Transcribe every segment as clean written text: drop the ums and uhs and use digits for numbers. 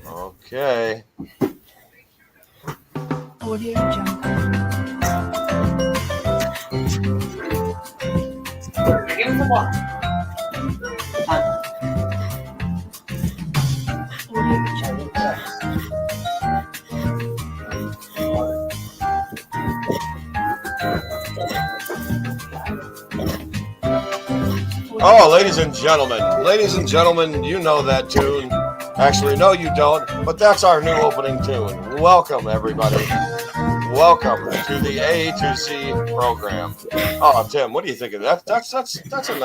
Okay. Audio Jungle. Give him some water. Audio Jungle. Oh, ladies and gentlemen, you know that tune. Actually, no, you don't, but that's our new opening tune. Welcome, everybody. Welcome to the A2Z program. Oh, Tim, what do you think of that? That's a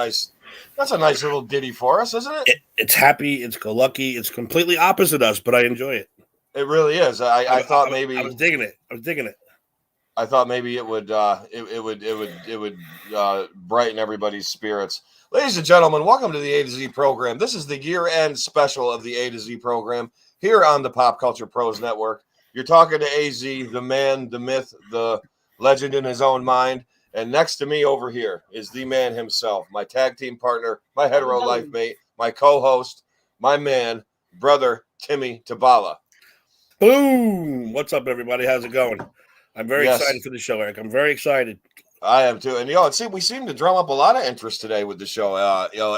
nice little ditty for us, isn't it? It's happy, it's go lucky, it's completely opposite us, but I enjoy it. It really is. I thought maybe I was digging it. I thought maybe it would brighten everybody's spirits. Ladies and gentlemen, welcome to the A to Z program. This is the year-end special of the A to Z program here on the Pop Culture Pros Network. You're talking to AZ, the man, the myth, the legend in his own mind. And next to me over here is the man himself, my tag team partner, my hetero life mate, my co-host, my man, brother, Timmy Tabala. Boom! What's up, everybody? How's it going? I'm very excited for the show, Eric. I'm very excited. I am too. And we seem to drum up a lot of interest today with the show.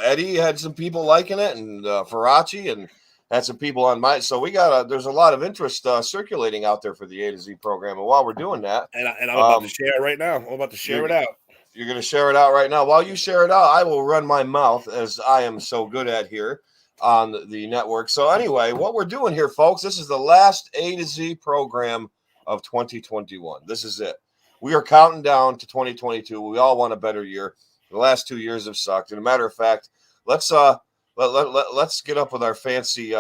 Eddie had some people liking it, and Faraci, and had some people on my. So there's a lot of interest circulating out there for the A to Z program. And while we're doing that, and I'm about to share it right now. I'm about to share it out. You're going to share it out right now. While you share it out, I will run my mouth, as I am so good at here on the network. So anyway, what we're doing here, folks, this is the last A to Z program of 2021. This is it. We are counting down to 2022. We all want a better year. The last 2 years have sucked. And a matter of fact, let's get up with our fancy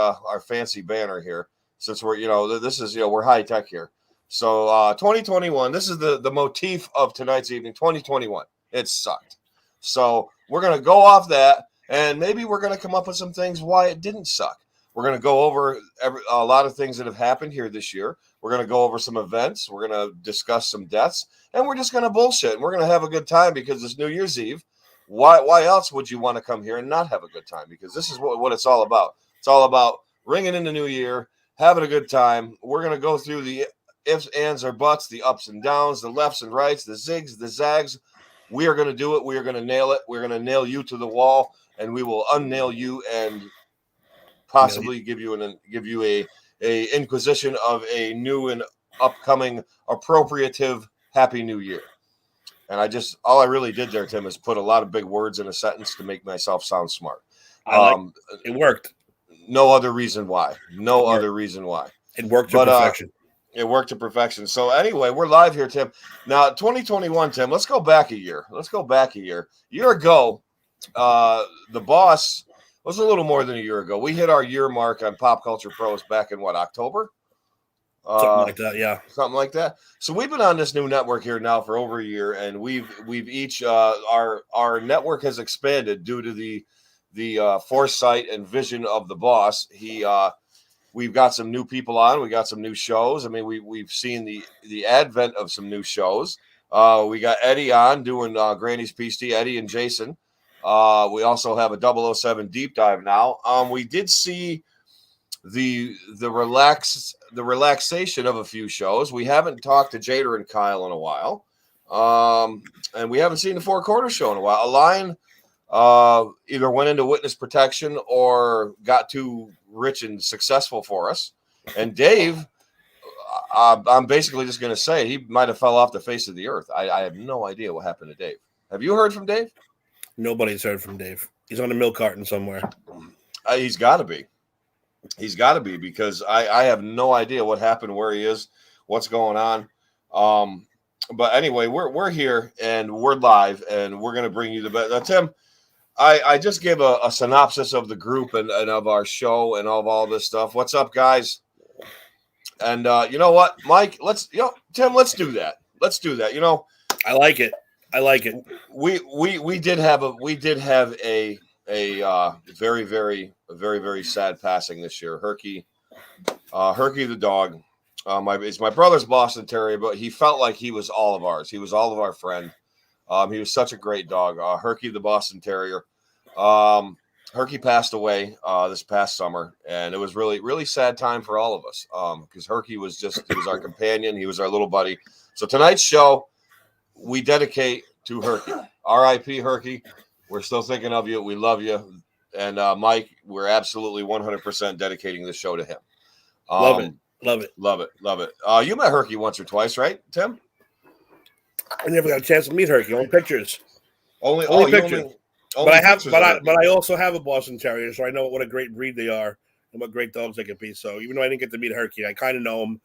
banner here, since we're high tech here. So 2021. This is the motif of tonight's evening. 2021. It sucked. So we're gonna go off that, and maybe we're gonna come up with some things why it didn't suck. We're going to go over a lot of things that have happened here this year. We're going to go over some events. We're going to discuss some deaths, and we're just going to bullshit. And we're going to have a good time because it's New Year's Eve. Why else would you want to come here and not have a good time? Because this is what it's all about. It's all about ringing in the new year, having a good time. We're going to go through the ifs, ands, or buts, the ups and downs, the lefts and rights, the zigs, the zags. We are going to do it. We are going to nail it. We're going to nail you to the wall, and we will unnail you and possibly give you a inquisition of a new and upcoming appropriative Happy New Year. And all I really did there, Tim, is put a lot of big words in a sentence to make myself sound smart. It worked. No other reason why. Other reason why. It worked to perfection. It worked to perfection. So anyway, we're live here, Tim. Now, 2021, Tim, let's go back a year. A year ago, the boss was a little more than a year ago. We hit our year mark on Pop Culture Pros back in October? Something like that, yeah. Something like that. So we've been on this new network here now for over a year, and we've each our network has expanded due to the foresight and vision of the boss. We've got some new people on. We got some new shows. I mean, we've seen the advent of some new shows. We got Eddie on doing Granny's PC, Eddie and Jason. We also have a 007 deep dive now. We did see the relaxation of a few shows. We haven't talked to Jader and Kyle in a while, and we haven't seen the Four Quarters show in a while. Align either went into witness protection or got too rich and successful for us. And Dave, I'm basically just going to say he might have fell off the face of the earth. I have no idea what happened to Dave. Have you heard from Dave? Nobody's heard from Dave. He's on a milk carton somewhere. He's got to be. He's got to be, because I have no idea what happened, where he is, what's going on. But anyway, we're here and we're live, and we're going to bring you the best. Now, Tim, I just gave a synopsis of the group and of our show and of all this stuff. What's up, guys? And you know what, Mike? Tim, let's do that. Let's do that. I like it. We did have a very, very, very, very sad passing this year. Herky the dog. It's my brother's Boston Terrier, but he felt like he was all of ours. He was all of our friend. He was such a great dog. Herky the Boston Terrier. Herky passed away this past summer, and it was really sad time for all of us because Herky was he was our companion. He was our little buddy. So tonight's show, we dedicate to Herky. R.I.P. Herky. We're still thinking of you. We love you. And Mike, we're absolutely 100% dedicating this show to him. Love it. Love it. You met Herky once or twice, right, Tim? I never got a chance to meet Herky. Only pictures. Only pictures. But I also have a Boston Terrier, so I know what a great breed they are and what great dogs they can be. So even though I didn't get to meet Herky, I kind of know him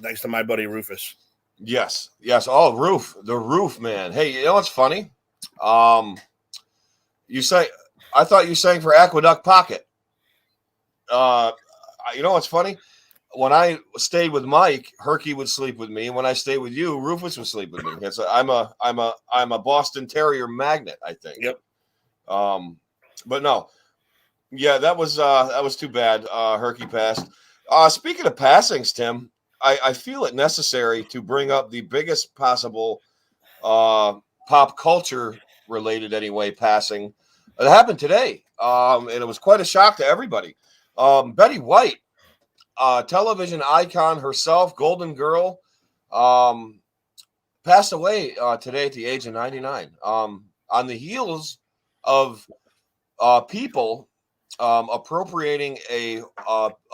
thanks to my buddy Rufus. Yes. Oh, the Roof man. Hey, you know what's funny? I thought you sang for Aqueduct Pocket. You know what's funny? When I stayed with Mike, Herky would sleep with me. When I stayed with you, Rufus would sleep with me. I'm a Boston Terrier magnet, I think. Yep. But no, yeah, that was too bad. Herky passed. Speaking of passings, Tim, I feel it necessary to bring up the biggest possible pop culture related anyway passing that happened today, and it was quite a shock to everybody. Betty White, television icon herself, Golden Girl, passed away today at the age of 99. On the heels of people appropriating a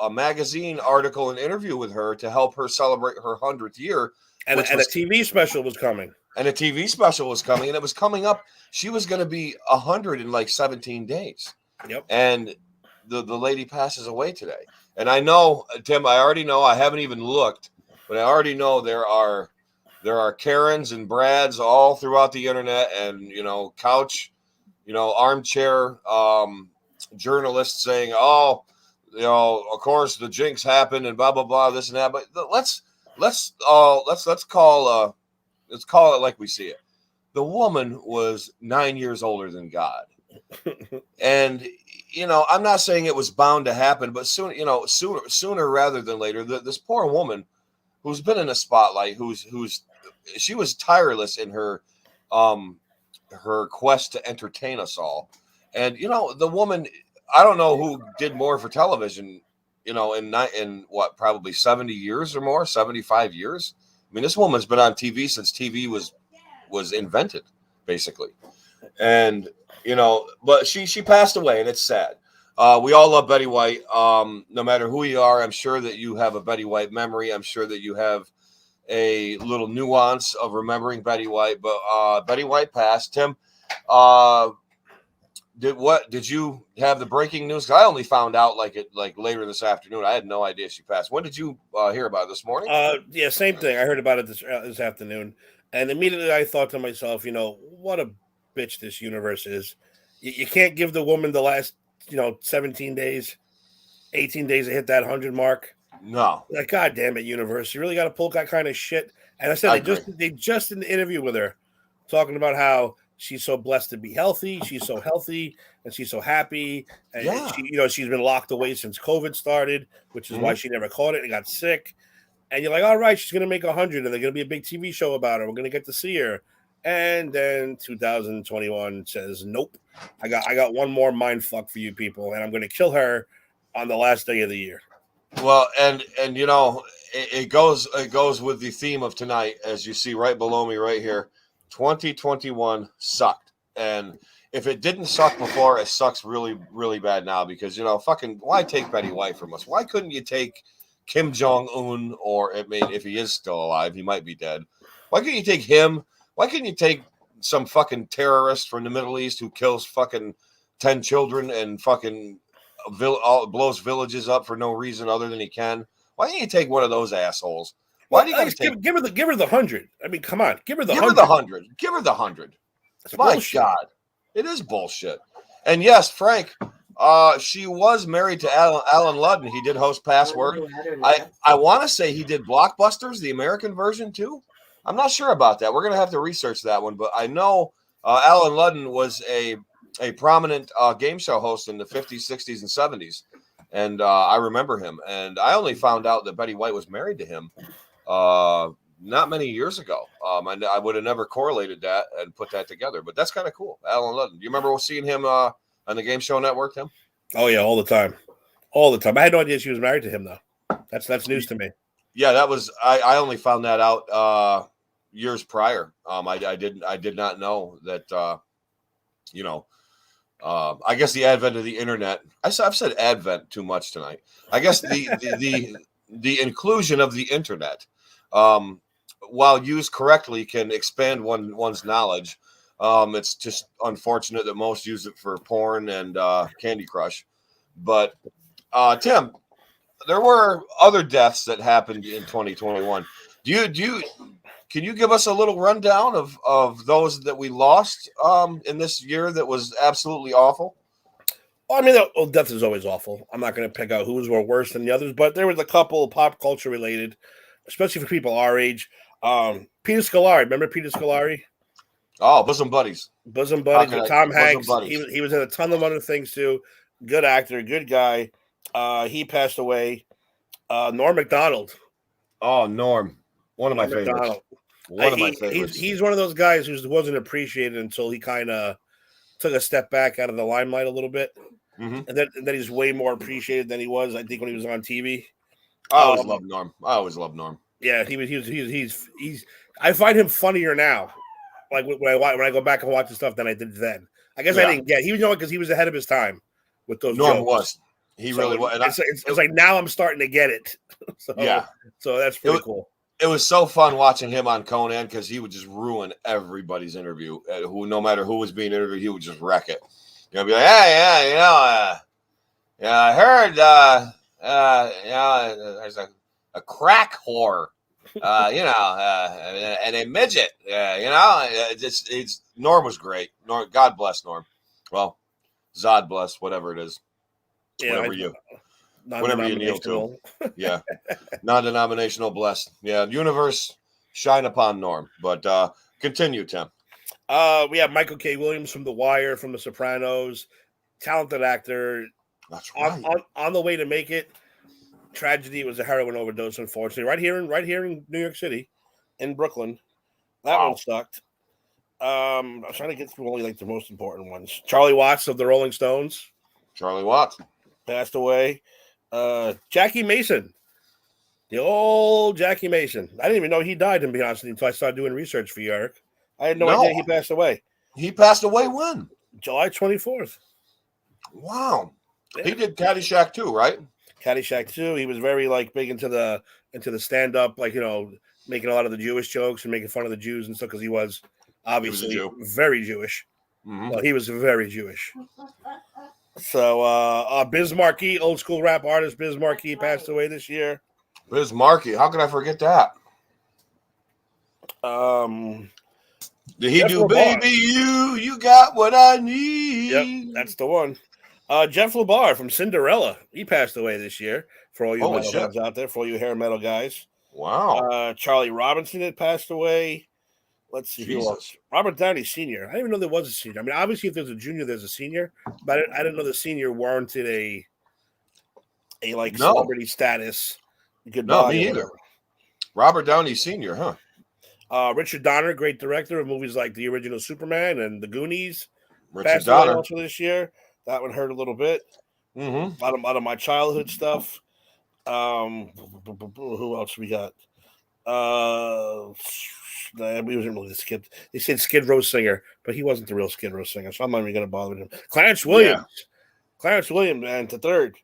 magazine article and interview with her to help her celebrate her 100th year. And a TV special was coming. And it was coming up. She was going to be 100 in like 17 days. Yep. And the lady passes away today. And I know, Tim, I already know, I haven't even looked, but I already know there are Karens and Brads all throughout the internet and, couch, armchair journalists saying, oh, of course the jinx happened and blah, blah, blah, this and that. But let's call it like we see it. The woman was 9 years older than God. And, I'm not saying it was bound to happen, but sooner rather than later, this poor woman who's been in the spotlight, she was tireless in her quest to entertain us all. And, the woman, I don't know who did more for television, in what, probably 70 years or more, 75 years. I mean, this woman's been on TV since TV was invented, basically. And, but she passed away, and it's sad. We all love Betty White. No matter who you are, I'm sure that you have a Betty White memory. I'm sure that you have a little nuance of remembering Betty White. But Betty White passed. Tim, did you have the breaking news? I only found out like later this afternoon. I had no idea she passed. When did you hear about it this morning? Yeah, same thing. I heard about it this afternoon, and immediately I thought to myself, what a bitch this universe is. You can't give the woman the last 17 days, 18 days to hit that 100 mark. No, like, God damn it, universe, you really got to pull that kind of shit. And I said they just in the interview with her talking about how she's so blessed to be healthy. She's so healthy and she's so happy. And she's been locked away since COVID started, which is why she never caught it and got sick. And you're like, all right, she's going to make 100 and they're going to be a big TV show about her. We're going to get to see her. And then 2021 says, nope, I got one more mind fuck for you people. And I'm going to kill her on the last day of the year. Well, and it goes with the theme of tonight, as you see right below me right here. 2021 sucked, and if it didn't suck before, it sucks really, really bad now because fucking why take Betty White from us? Why couldn't you take Kim Jong-un, or if he is still alive, he might be dead. Why couldn't you take him? Why couldn't you take some fucking terrorist from the Middle East who kills fucking 10 children and fucking blows villages up for no reason other than he can? Why can't you take one of those assholes? Why do you give her the 100? I mean, come on, give her the 100. Give her the 100. That's My bullshit. God, it is bullshit. And yes, Frank, she was married to Alan Ludden. He did host Password. I want to say he did Blockbusters, the American version too. I'm not sure about that. We're gonna have to research that one, but I know Alan Ludden was a prominent game show host in the 50s, 60s, and 70s. And I remember him. And I only found out that Betty White was married to him not many years ago. I would have never correlated that and put that together. But that's kind of cool. Alan Ludden. Do you remember seeing him on the Game Show Network, Tim? Oh yeah, all the time. I had no idea she was married to him though. That's news to me. Yeah, that was I only found that out years prior. I did not know that I guess the advent of the internet. I've said advent too much tonight. I guess the inclusion of the internet, while used correctly, can expand one's knowledge. It's just unfortunate that most use it for porn and Candy Crush. But Tim, there were other deaths that happened in 2021. Can you give us a little rundown of those that we lost in this year that was absolutely awful? Well, I mean, death is always awful. I'm not going to pick out whose were worse than the others, but there was a couple pop culture related, especially for people our age. Peter Scolari, remember Peter Scolari? Oh, Bosom Buddies. Bosom Buddies with Tom Hanks. He was in a ton of other things too. Good actor, good guy. He passed away. Norm Macdonald. Oh, Norm. One of my favorites. One of my favorites. He's one of those guys who wasn't appreciated until he kind of took a step back out of the limelight a little bit. Mm-hmm. And then he's way more appreciated than he was, I think, when he was on TV. I always loved Norm. Yeah, he's I find him funnier now. Like when I go back and watch the stuff than I did then. I guess I didn't get. He was because he was ahead of his time with those. Norm jokes. was. He really was. It's like now I'm starting to get it. So that's pretty cool. It was so fun watching him on Conan because he would just ruin everybody's interview. No matter who was being interviewed, he would just wreck it. Be like, hey, I heard, there's a crack whore, and a midget, it's Norm was great. Norm, God bless Norm. Well, Zod bless, whatever it is. Yeah, whenever you kneel to. Yeah. Non-denominational blessed. Yeah. Universe shine upon Norm. But continue, Tim. We have Michael K. Williams from The Wire, from The Sopranos, talented actor. That's right. On the way to make it. Tragedy. It was a heroin overdose, unfortunately. Right here in New York City, in Brooklyn. That one sucked. I was trying to get through only like the most important ones. Charlie Watts of the Rolling Stones. Charlie Watts passed away. Jackie Mason, the old Jackie Mason. I didn't even know he died, to be honest with you, until I started doing research for you, Eric. I had no idea he passed away. He passed away when? July 24th. Wow. Yeah. He did Caddyshack 2, right? Caddyshack 2. He was very big into the stand-up, making a lot of the Jewish jokes and making fun of the Jews and stuff, because he was obviously very Jewish. Mm-hmm. Well, he was very Jewish. So, Biz Markie, old school rap artist Biz Markie, passed away this year. Biz Markie, how could I forget that? Did he do Baby You Got What I Need? Yep, that's the one. Jeff LaBar from Cinderella, he passed away this year. For all you metalheads out there, for all you hair metal guys. Wow. Charlie Robinson had passed away. Let's see who else. Robert Downey Sr. I didn't even know there was a senior. I mean, obviously, if there's a junior, there's a senior. But I didn't know the senior warranted a celebrity status. Goodbye. No, me either. Robert Downey Sr., huh? Richard Donner, great director of movies like the original Superman and The Goonies. Richard Donner also this year. That one hurt a little bit. Mm-hmm. Out of my childhood stuff. Who else we got? We wasn't really the Skid. They said Skid Row singer, but he wasn't the real Skid Row singer, so I'm not even going to bother with him. Clarence Williams. Yeah. Clarence Williams, and the third.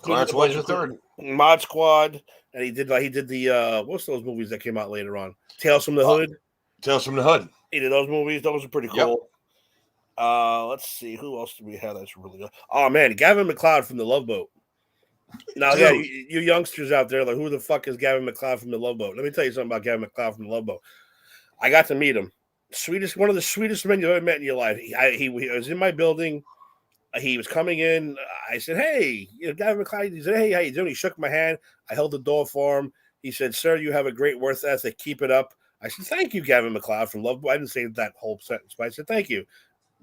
Clarence Williams, the third. Mod Squad, and he did the what's those movies that came out later on? Tales from the Hood. Tales from the Hood. He did those movies. Those are pretty cool. Yep. Let's see, who else do we have that's really good? Oh man, Gavin McLeod from The Love Boat. Now, you youngsters out there, who the fuck is Gavin McLeod from The Love Boat? Let me tell you something about Gavin McLeod from The Love Boat. I got to meet him. One of the sweetest men you've ever met in your life. He was in my building. He was coming in. I said, "Hey, Gavin McLeod." He said, "Hey, how you doing?" He shook my hand. I held the door for him. He said, "Sir, you have a great work ethic. Keep it up." I said, "Thank you, Gavin McLeod from Love Boat." I didn't say that whole sentence, but I said, "Thank you."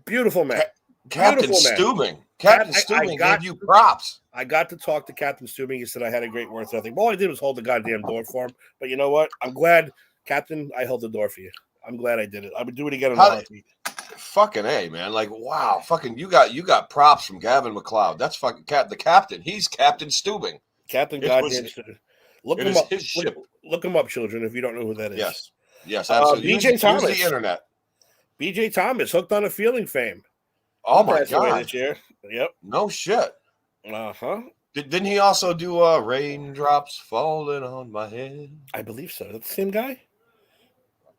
Beautiful man. Captain Stubing. Captain Stubing gave you props. I got to talk to Captain Stubing. He said I had a great work ethic. All I did was hold the goddamn door for him. But you know what? I'm glad, Captain, I held the door for you. I'm glad I did it. I would do it again in a heartbeat. fucking A, man. Like, wow, fucking you got props from Gavin McLeod. That's fucking the captain. He's Captain Stubing. Captain It Goddamn. was Look it him is up. his ship. Look him up, children, if you don't know who that is. Yes. Yes, absolutely. BJ Use Thomas. the internet. BJ Thomas, hooked on a feeling fame. Oh He my passed away god. this year. Yep. No shit. Uh-huh. Didn't he also do raindrops falling on my head? I believe so. Is that the same guy?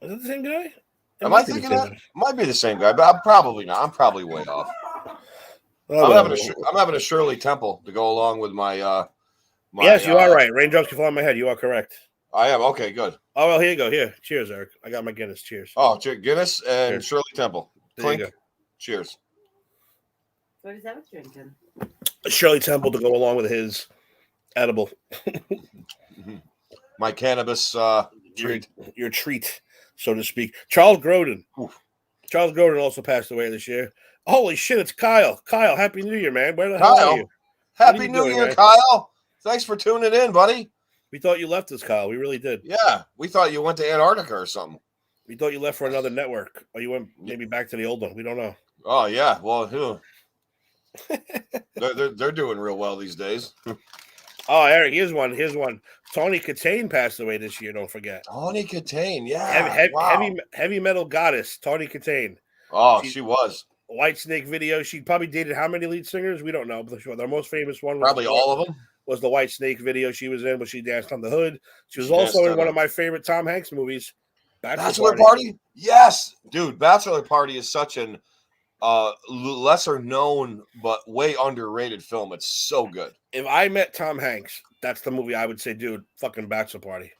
Is that the same guy? Am I thinking that? Might be the same guy, but I'm probably not. I'm probably way off. I'm having a Shirley Temple to go along with my yes, you are right. Raindrops can fall on my head. You are correct. I am. Okay, good. Oh, well, here you go. Here. Cheers, Eric. I got my Guinness. Cheers. Oh, Guinness and Cheers. Shirley Temple. Clink. There you go. Cheers. What is that drinking? Shirley Temple to go along with his edible. My cannabis treat. Your treat, so to speak. Charles Grodin. Oof. Charles Grodin also passed away this year. Holy shit, it's Kyle. Kyle, Happy New Year, man. Where the hell are you? Happy New Year, man? Kyle. Thanks for tuning in, buddy. We thought you left us, Kyle. We really did. Yeah, we thought you went to Antarctica or something. We thought you left for another network. Or you went maybe back to the old one. We don't know. Oh, yeah. Well, they're doing real well these days. Oh, Eric, here's one. Tony Katane passed away this year, don't forget. Tony Katane, yeah. Heavy metal goddess, Tony Katane. Oh, she was. White Snake video. She probably dated how many lead singers? We don't know. But the most famous one was probably all of them. Was the White Snake video she was in, where she danced on the hood. She was also in one of my favorite Tom Hanks movies, Bachelor Party. Yes, dude, Bachelor Party is such an lesser known but way underrated film. It's so good. If I met Tom Hanks, that's the movie I would say, dude, fucking Bachelor Party.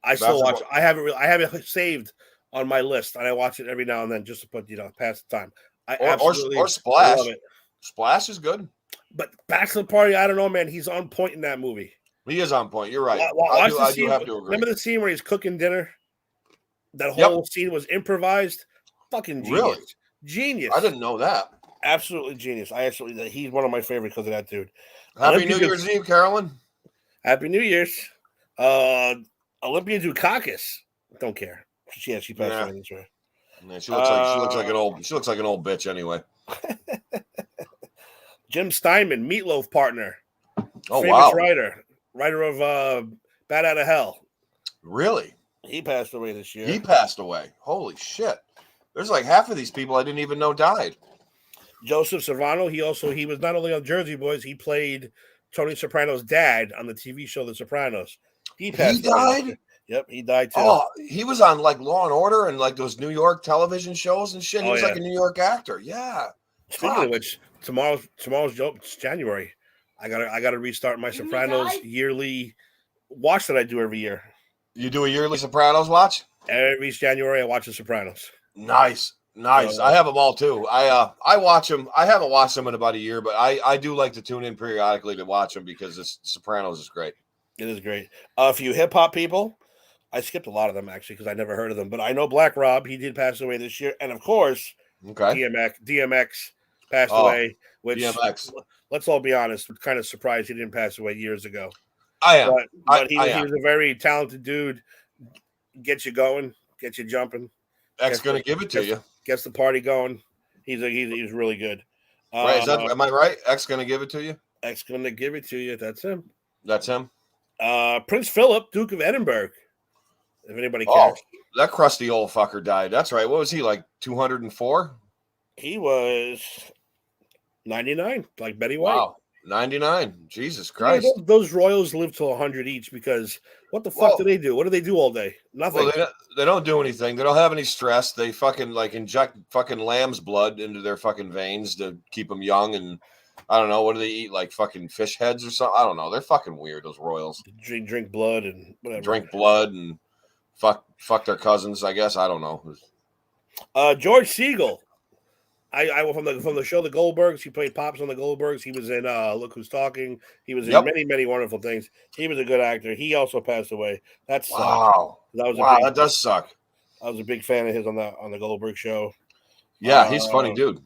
I still watch. I have it saved on my list, and I watch it every now and then just to put pass the time. Or Splash. Love it. Splash is good. But Bachelor Party, I don't know, man. He's on point in that movie. He is on point. You're right. I do have to agree. Remember the scene where he's cooking dinner? That whole scene was improvised. Fucking genius. Really? Genius. I didn't know that. Absolutely genius. He's one of my favorites because of that dude. Happy New Year's Eve, Carolyn. Happy New Year's. Olympia Dukakis. Don't care. She passed away this way. Yeah, she looks like an old bitch anyway. Jim Steinman, Meatloaf partner. Oh, famous writer of Bat Out of Hell. Really? He passed away this year. He passed away. Holy shit! There's like half of these people I didn't even know died. Joseph Serrano. He was not only on Jersey Boys. He played Tony Soprano's dad on the TV show The Sopranos. He passed. He died. Yep, he died too. Oh, he was on like Law and Order and like those New York television shows and shit. He was like a New York actor. Yeah. Speaking of which, tomorrow's it's January. I gotta restart my Sopranos yearly watch that I do every year. You do a yearly Sopranos watch? Every January I watch the Sopranos. Nice. I have them all too. I watch them. I haven't watched them in about a year, but I do like to tune in periodically to watch them because Sopranos is great. It is great. For you hip hop people, I skipped a lot of them actually because I never heard of them. But I know Black Rob, he did pass away this year, and of course, DMX passed away. Which DMX. Let's all be honest, we're kind of surprised he didn't pass away years ago. I am, but he was a very talented dude. Gets you going, gets you jumping. X gonna give it to you. Gets the party going. He's really good. Right? Am I right? X gonna give it to you. X gonna give it to you. That's him. That's him. Prince Philip, Duke of Edinburgh. If anybody cares. Oh, that crusty old fucker died. That's right. What was he, like 204? He was 99, like Betty White. Wow, 99. Jesus Christ. Yeah, those royals live till 100 each because what the fuck do they do? What do they do all day? Nothing. Well, they don't do anything. They don't have any stress. They fucking like inject fucking lamb's blood into their fucking veins to keep them young. And I don't know. What do they eat? Like fucking fish heads or something? I don't know. They're fucking weird, those royals. Drink blood and whatever. Drink blood and fuck their cousins, I guess. I don't know. George Siegel. I from the show The Goldbergs. He played Pops on The Goldbergs. He was in Look Who's Talking. He was in many wonderful things. He was a good actor. He also passed away. That sucks. Wow. That does suck. I was a big fan of his on the Goldberg show. Yeah, he's a funny dude.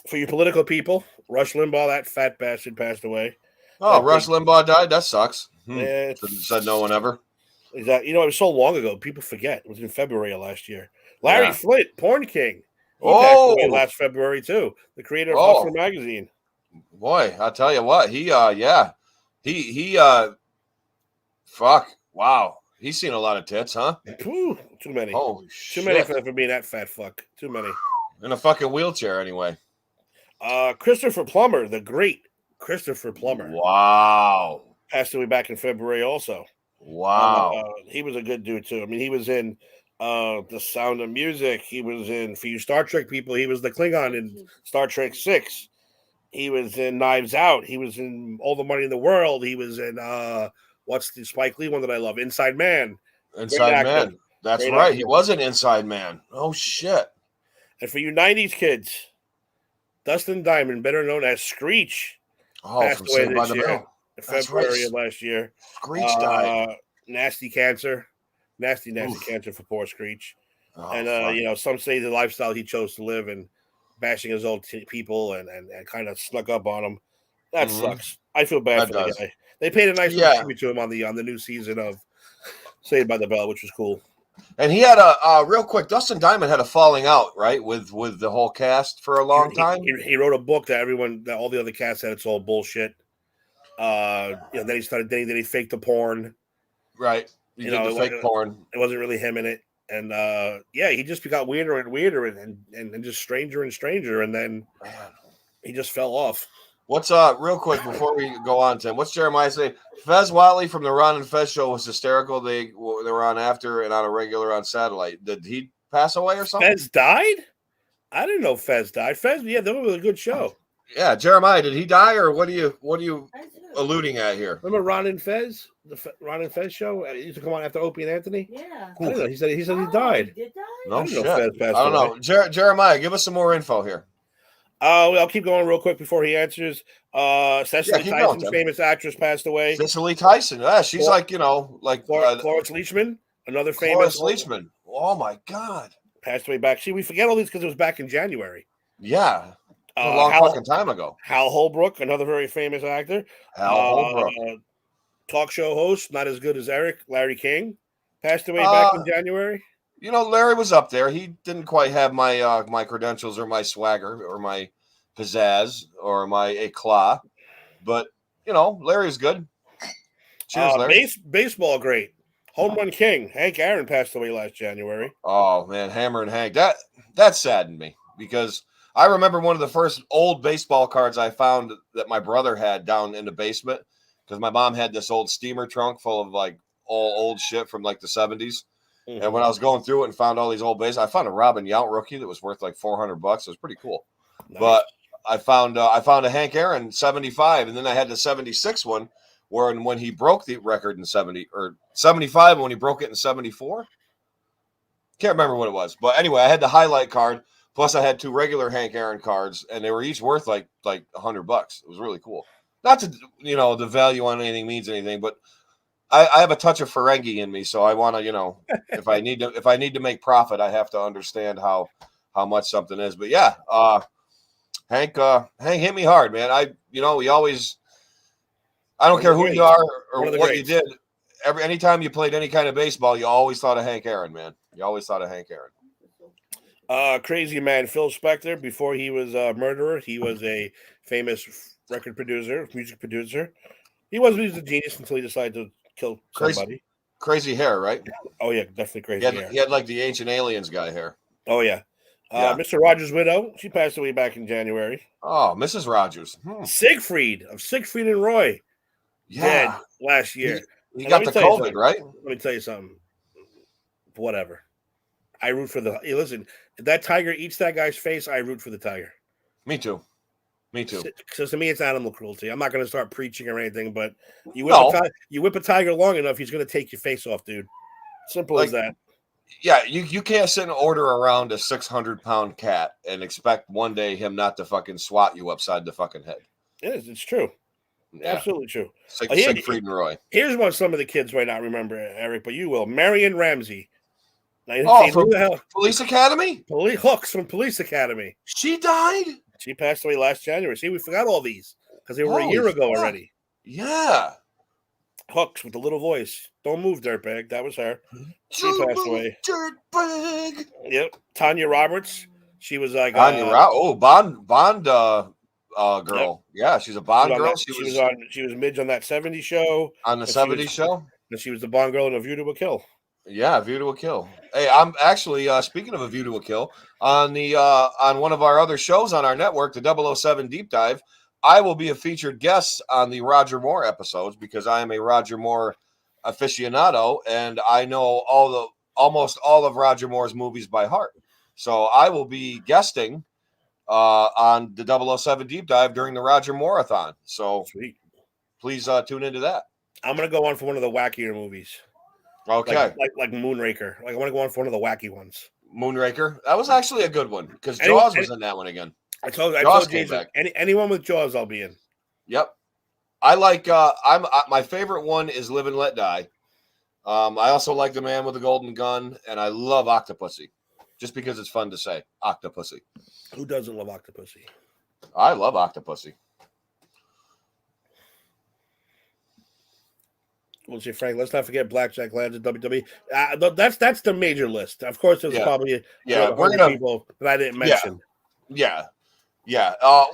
For you political people, Rush Limbaugh, that fat bastard, passed away. Oh, Rush Limbaugh died? That sucks. Yeah, said no one ever. Exactly. It was so long ago. People forget. It was in February of last year. Larry Flint, Porn King. He passed away Oh, last February too. The creator of oh, Hustler magazine. boy, I'll tell you what. He fuck, wow. He's seen a lot of tits, huh? Whew, too many. Holy Too many shit. for being that fat fuck. Too many. In a fucking wheelchair, anyway. Christopher Plummer, the great Christopher Plummer, Wow. passed away back in February also. Wow. He was a good dude too. I mean, he was in The Sound of Music. He was in, for you Star Trek people, he was the Klingon in Star Trek 6. He was in Knives Out. He was in All the Money in the World. He was in what's the Spike Lee one that I love? Inside Man. Inside Man. That's Great right. actor. He was an Inside Man. Oh shit. And for you 90s kids, Dustin Diamond, better known as Screech, Oh, passed from away Saved by this the year. Bell. That's February right. of last year. Screech died. Nasty cancer. Nasty Oof. cancer for poor Screech. Oh, And fuck. some say the lifestyle he chose to live and bashing his old people and kind of snuck up on him. That Mhm. sucks. I feel bad That for does. the guy. They paid a nice Yeah. little tribute to him on the new season of Saved by the Bell, which was cool. And he had a real quick. Dustin Diamond had a falling out, right, with the whole cast for a long time. He wrote a book that all the other cats said it's all bullshit. Then he started dating. Then he faked the porn. Right. He did the fake porn. It wasn't really him in it. And he just got weirder and weirder and just stranger and stranger. And then he just fell off. What's real quick before we go on, Tim? What's Jeremiah say? Fez Watley from the Ron and Fez show was hysterical. They were on after and on a regular on satellite. Did he pass away or something? Fez died? I didn't know Fez died. Fez, that was a good show. Yeah, Jeremiah, did he die or what are you alluding at here? Remember Ron and Fez? Ron and Fez show? He used to come on after Opie and Anthony? Yeah. I don't know. He said he died. He did die? No I shit. know Fez passed I don't away. know. Jeremiah, give us some more info here. I'll keep going real quick before he answers. Cecily Tyson, going, famous actress, passed away. Cecily Tyson. Yeah, she's Florence Leachman, another famous. Florence Leachman. Oh my God. Passed away back. See, we forget all these because it was back in January. Yeah. A long fucking time ago. Hal Holbrook, another very famous actor. Hal Holbrook. Talk show host, not as good as Larry King. Passed away back in January. Larry was up there. He didn't quite have my my credentials or my swagger or my pizzazz or my eclat, but Larry was good. Cheers, Larry. Baseball great. Home run king Hank Aaron passed away last January. Oh man, Hammer and Hank. That saddened me because I remember one of the first old baseball cards I found that my brother had down in the basement because my mom had this old steamer trunk full of like all old shit from like the 70s. Mm-hmm. And when I was going through it and found all these old bases, I found a Robin Yount rookie that was worth like $400. It was pretty cool. Nice. But I found a Hank Aaron 75, and then I had the 76 one where when he broke the record in 70 or 75 when he broke it in 74. Can't remember what it was. But anyway, I had the highlight card. Plus, I had two regular Hank Aaron cards, and they were each worth like $100. It was really cool. Not to the value on anything means anything, but I have a touch of Ferengi in me, so I want to if I need to make profit, I have to understand how much something is. But yeah, Hank hit me hard, man. We always. I don't care who you are or what you did. Anytime you played any kind of baseball, you always thought of Hank Aaron, man. You always thought of Hank Aaron. Crazy man, Phil Spector. Before he was a murderer, he was a famous record producer, music producer. He was a genius until he decided to kill somebody. Crazy hair, right? Oh yeah, definitely crazy hair. He had like the Ancient Aliens guy hair. Oh yeah. Mr. Rogers' widow, she passed away back in January. Oh, Mrs. Rogers. Siegfried and Roy. Yeah. Dead last year. He got the COVID, right? Let me tell you something. Whatever. I root for listen, if that tiger eats that guy's face, I root for the tiger. Me too. So to me, it's animal cruelty. I'm not going to start preaching or anything, but you whip a tiger long enough, he's going to take your face off, dude. Simple as that. Yeah, you can't sit and order around a 600-pound cat and expect one day him not to fucking swat you upside the fucking head. It's true. Yeah. Absolutely true. Siegfried and Roy. Here's what some of the kids might not remember, Eric, but you will. Marion Ramsey. From Police Academy? Hooks from Police Academy. She died? She passed away last January. See, we forgot all these because they were a year ago already. Yeah. Hooks with the little voice. Don't move, dirtbag. That was her. She passed away. Dirtbag. Yep. Tanya Roberts. She was like Bond girl. Yep. Yeah, she's a Bond girl. She was Midge on that 70s show. On the 70s show. And she was the Bond girl in A View to a Kill. Yeah, View to a Kill. Hey, I'm actually speaking of A View to a Kill on the on one of our other shows on our network, the 007 Deep Dive. I will be a featured guest on the Roger Moore episodes because I am a Roger Moore aficionado and I know almost all of Roger Moore's movies by heart. So I will be guesting on the 007 Deep Dive during the Roger Moore-a-thon. So Sweet. Please tune into that. I'm gonna go on for one of the wackier movies. Okay. Like Moonraker. Like I want to go on for one of the wacky ones. Moonraker. That was actually a good one because Jaws was in that one again. I told Jason, anyone with Jaws, I'll be in. Yep. I like. My favorite one is Live and Let Die. I also like The Man with the Golden Gun, and I love Octopussy, just because it's fun to say Octopussy. Who doesn't love Octopussy? I love Octopussy. We'll see, Frank. Let's not forget Blackjack Lands at WWE. That's the major list. Of course, there's probably we're gonna people that I didn't mention. Yeah.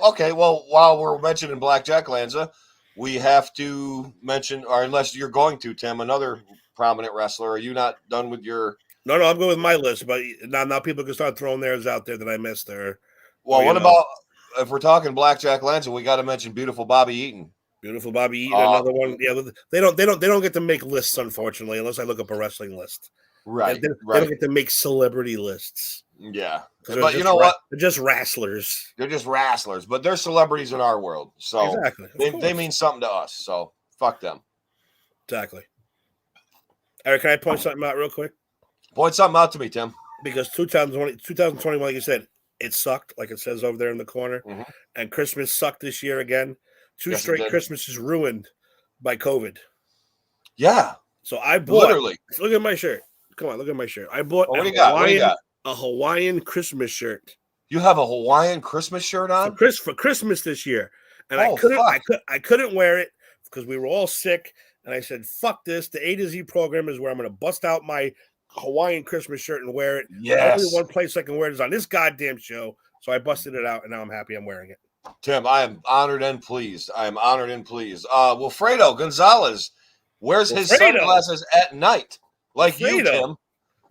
Okay. Well, while we're mentioning Blackjack Lanza, we have to mention, or unless you're going to, Tim, another prominent wrestler. Are you not done with your? No, I'm going with my list, but now people can start throwing theirs out there that I missed there. Well, what about if we're talking Blackjack Lanza? We got to mention beautiful Bobby Eaton. Beautiful Bobby Eaton, another one. Yeah, they don't get to make lists, unfortunately, unless I look up a wrestling list. Right. They don't get to make celebrity lists. Yeah, but you know what? They're just wrestlers. They're just wrestlers, but they're celebrities in our world. So exactly. They mean something to us. So fuck them. Exactly. Eric, can I point something out real quick? Point something out to me, Tim. Because 2021, like you said, it sucked, like it says over there in the corner. Mm-hmm. And Christmas sucked this year again. Two straight Christmases ruined by COVID. Yeah. So I bought. Literally. Look at my shirt. Come on, look at my shirt. I bought what do you got? A Hawaiian Christmas shirt. You have a Hawaiian Christmas shirt on? For Christmas this year. And I couldn't wear it because we were all sick. And I said, fuck this. The A to Z program is where I'm going to bust out my Hawaiian Christmas shirt and wear it. Yes. Only one place I can wear it is on this goddamn show. So I busted it out, and now I'm happy I'm wearing it. Tim, I am honored and pleased. Wilfredo Gonzalez wears his sunglasses at night, like you, Tim.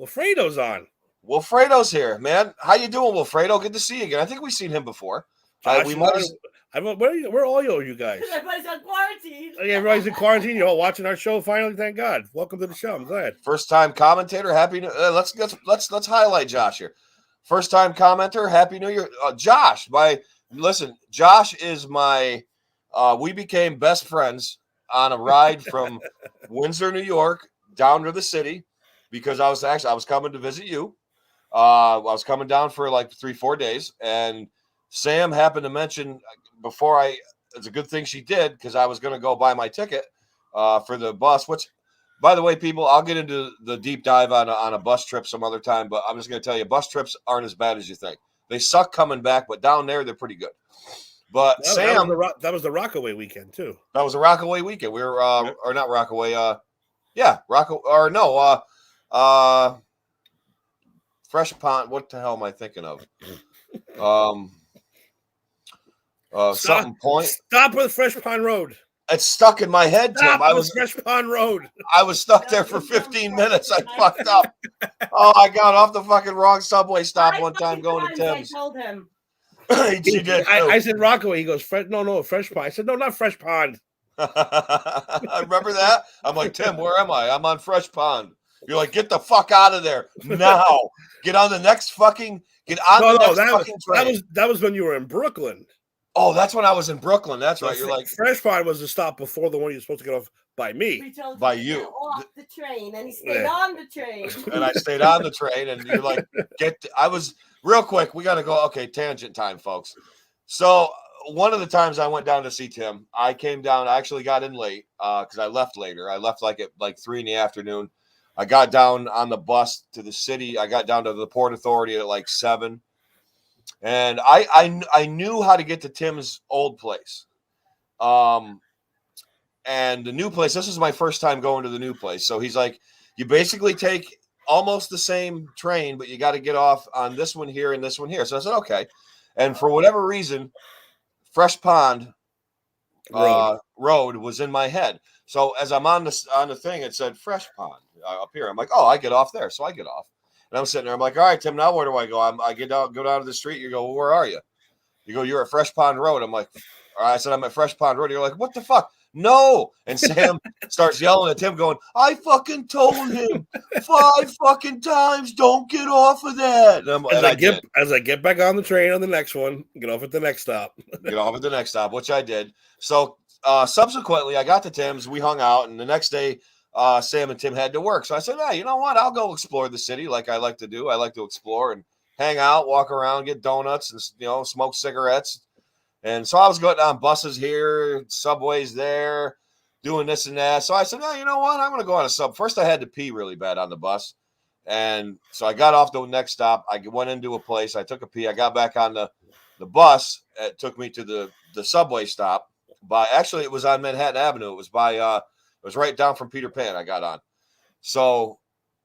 Wilfredo's on. Wilfredo's here, man. How you doing, Wilfredo? Good to see you again. I think we've seen him before. Where are all you guys? Everybody's on quarantine. Everybody's in quarantine. You're all watching our show. Finally, thank God. Welcome to the show. I'm glad. First time commentator. Happy New. Let's highlight Josh here. First time commenter. Happy New Year, Josh. Josh is my. We became best friends on a ride from Windsor, New York, down to the city because I was coming to visit you. I was coming down for like 3-4 days, and Sam happened to mention it's a good thing she did because I was going to go buy my ticket for the bus, which, by the way, people, I'll get into the deep dive on a bus trip some other time, but I'm just going to tell you, bus trips aren't as bad as you think. They suck coming back, but down there, they're pretty good. But Sam... That was the Rockaway weekend, too. That was a Rockaway weekend. We were, or not Rockaway, Fresh Pond. What the hell am I thinking of? Something Point. Stop with Fresh Pond Road. It's stuck in my head, Tim. I was Fresh Pond Road. I was stuck there for 15 minutes. I fucked up. Oh, I got off the fucking wrong subway stop one time going to Tim's. I told him. She did. I said Rockaway. He goes, Fresh Pond. I said, no, not Fresh Pond. I remember that. I'm like, Tim, where am I? I'm on Fresh Pond. You're like, get the fuck out of there now. Get on the next fucking. That was when you were in Brooklyn. Oh, that's when I was in Brooklyn. That's right. You're like, Fresh Pond was the stop before the one you're supposed to get off by me. We told by him you. To get off the train, and he stayed on the train. And I stayed on the train, and you're like, I was real quick. We got to go. Okay, tangent time, folks. So one of the times I went down to see Tim, I came down. I actually got in late because I left later. I left at 3 p.m. I got down on the bus to the city. I got down to the Port Authority at 7. And I knew how to get to Tim's old place. And the new place, this is my first time going to the new place. So he's like, you basically take almost the same train, but you got to get off on this one here and this one here. So I said, okay. And for whatever reason, Fresh Pond road was in my head. So as I'm on the thing, it said Fresh Pond up here. I'm like, oh, I get off there. So I get off. And I'm sitting there. I'm like, all right, Tim, now where do I go? I go down to the street. You go, well, where are you? You go, you're at Fresh Pond Road. I'm like, all right. I said, I'm at Fresh Pond Road. You're like, what the fuck? No. And Sam starts yelling at Tim, going, I fucking told him 5 fucking times, don't get off of that. As I get back on the train on the next one, get off at the next stop. Get off at the next stop, which I did. So subsequently, I got to Tim's. We hung out, and the next day, Sam and Tim had to work. So I said, hey, you know what? I'll go explore the city like I like to do. I like to explore and hang out, walk around, get donuts, and smoke cigarettes. And so I was going on buses here, subways there, doing this and that. So I said, you know what? I'm going to go on a sub. First, I had to pee really bad on the bus. And so I got off the next stop. I went into a place. I took a pee. I got back on the bus. It took me to the subway stop. Actually, it was on Manhattan Avenue. It was it was right down from Peter Pan. I got on. So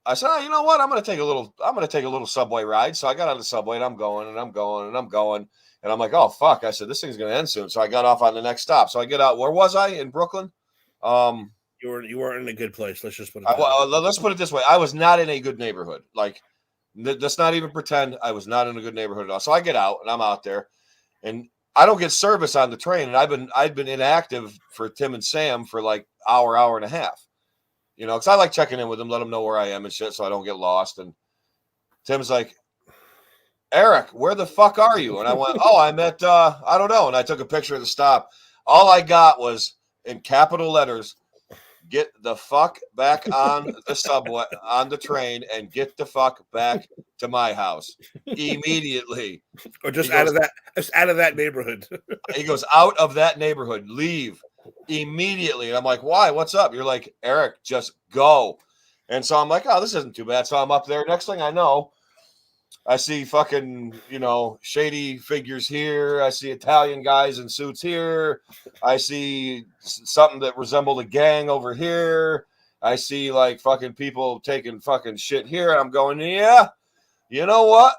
I said, you know what? I'm going to take a little subway ride. So I got on the subway and I'm going and I'm going and I'm going. And I'm like, oh, fuck. I said, this thing's going to end soon. So I got off on the next stop. So I get out. Where was I? In Brooklyn? You weren't in a good place. Let's just put it let's put it this way. I was not in a good neighborhood. Like, let's not even pretend I was not in a good neighborhood at all. So I get out and I'm out there. And I don't get service on the train. And I've been inactive for Tim and Sam for like hour and a half. Because I like checking in with them, let them know where I am and shit so I don't get lost. And Tim's like, Eric, where the fuck are you? And I went, oh, I'm at, I don't know. And I took a picture of the stop. All I got was in capital letters, get the fuck back on the subway, on the train, and get the fuck back to my house immediately. Or just out of that neighborhood. He goes, out of that neighborhood, leave immediately. And I'm like, why? What's up? You're like, Eric, just go. And so I'm like, oh, this isn't too bad. So I'm up there. Next thing I know, I see fucking, shady figures here. I see Italian guys in suits here. I see something that resembled a gang over here. I see like fucking people taking fucking shit here. And I'm going, yeah, you know what?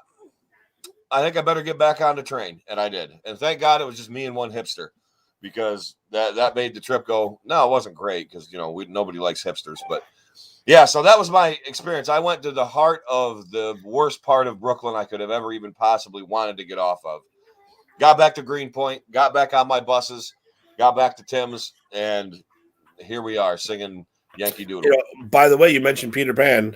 I think I better get back on the train. And I did. And thank God it was just me and one hipster, because that made the trip go, no, it wasn't great because, nobody likes hipsters, but yeah, so that was my experience. I went to the heart of the worst part of Brooklyn I could have ever even possibly wanted to get off of. Got back to Greenpoint, got back on my buses, got back to Tim's, and here we are singing Yankee Doodle. By the way, you mentioned Peter Pan.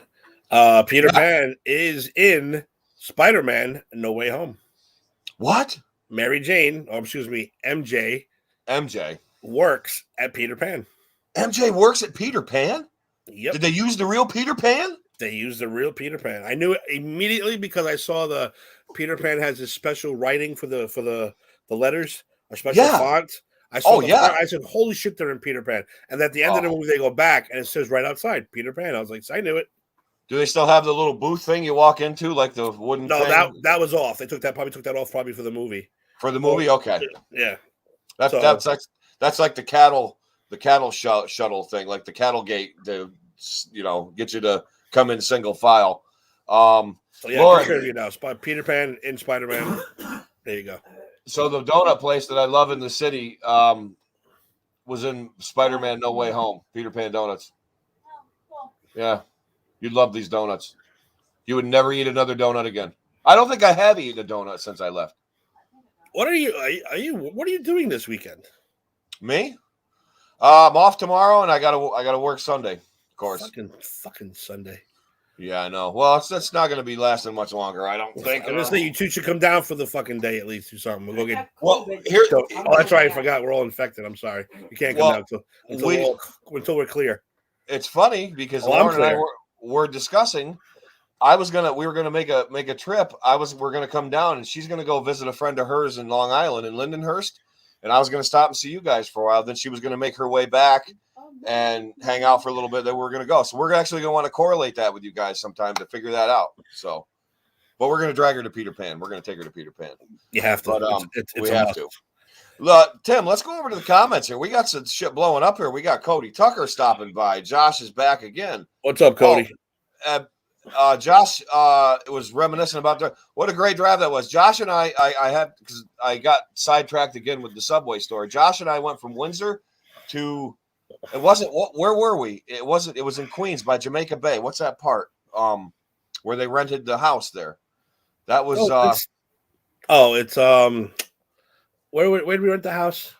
Peter Pan is in Spider-Man No Way Home. What? MJ works at Peter Pan. MJ works at Peter Pan? Yep. Did they use the real Peter Pan? They used the real Peter Pan. I knew it immediately because I saw the Peter Pan has this special writing for the letters, a special font. I saw font. I said, holy shit, they're in Peter Pan. And at the end of the movie, they go back and it says right outside Peter Pan. I was like, I knew it. Do they still have the little booth thing you walk into, like the wooden thing? No, that was off. They took that off for the movie. For the movie? Okay. Yeah. That's like the cattle shuttle thing, like the cattle gate to get you to come in single file. So yeah, Lauren, sure you now. Peter Pan in Spider-Man. There you go. So the donut place that I love in the city was in Spider-Man No Way Home. Peter Pan Donuts. Yeah, you'd love these donuts. You would never eat another donut again. I don't think I have eaten a donut since I left. What are you doing this weekend? Me? I'm off tomorrow, and I gotta work Sunday, of course. Fucking Sunday. Yeah, I know. Well, it's not gonna be lasting much longer, I don't think. I'm just saying you two should come down for the fucking day at least or something. We'll go get. Well, here. Oh, that's right. I forgot. We're all infected. I'm sorry. You can't come down until we're clear. It's funny because Lauren and I were discussing. We were gonna make a trip. We're gonna come down, and she's gonna go visit a friend of hers in Long Island in Lindenhurst. And I was going to stop and see you guys for a while. Then she was going to make her way back and hang out for a little bit. Then we're going to go. So we're actually going to want to correlate that with you guys sometime to figure that out. So, but we're going to drag her to Peter Pan. We're going to take her to Peter Pan. You have to. But, we have to. Look, Tim, let's go over to the comments here. We got some shit blowing up here. We got Cody Tucker stopping by. Josh is back again. What's up, Cody? Josh was reminiscing about what a great drive that was. Josh and I had, because I got sidetracked again with the Subway story. Josh and I went from Windsor to, it wasn't, where were we? It was in Queens by Jamaica Bay. What's that part? Where they rented the house there. That was it's where did we rent the house?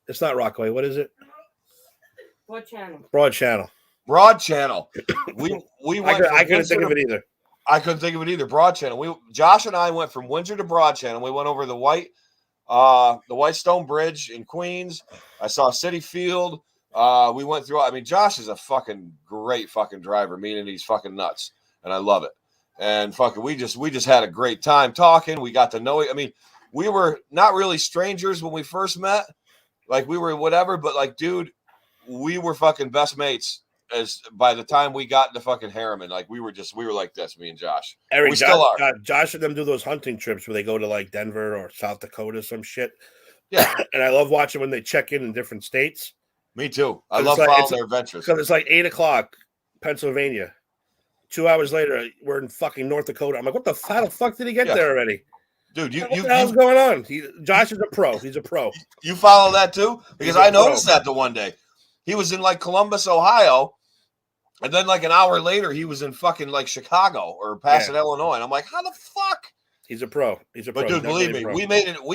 It's not Rockaway. What is it? What channel? Broad Channel. Broad Channel. We went. I couldn't think of it either. I couldn't think of it either. Broad Channel. Josh and I went from Windsor to Broad Channel. We went over the White Stone Bridge in Queens. I saw City Field. We went through. I mean, Josh is a fucking great fucking driver. Meaning he's fucking nuts, and I love it. And fucking, we just had a great time talking. We got to know. I mean, we were not really strangers when we first met. Like we were whatever, but like, dude, we were fucking best mates. As by the time we got to fucking Harriman, like we were like this, me and Josh. Eric, we still are. Josh and them do those hunting trips where they go to like Denver or South Dakota, some shit. Yeah. And I love watching when they check in different states. Me too. I love following their adventures. Because it's like 8:00, Pennsylvania. 2 hours later, we're in fucking North Dakota. I'm like, what the how the fuck did he get there already? Dude, what the hell's going on? Josh is a pro. He's a pro. You follow that too? Because I noticed that the one day. He was in like Columbus, Ohio. And then like an hour later, he was in fucking like Chicago or passing Illinois. And I'm like, how the fuck? He's a pro. He's a pro. But dude, believe me, we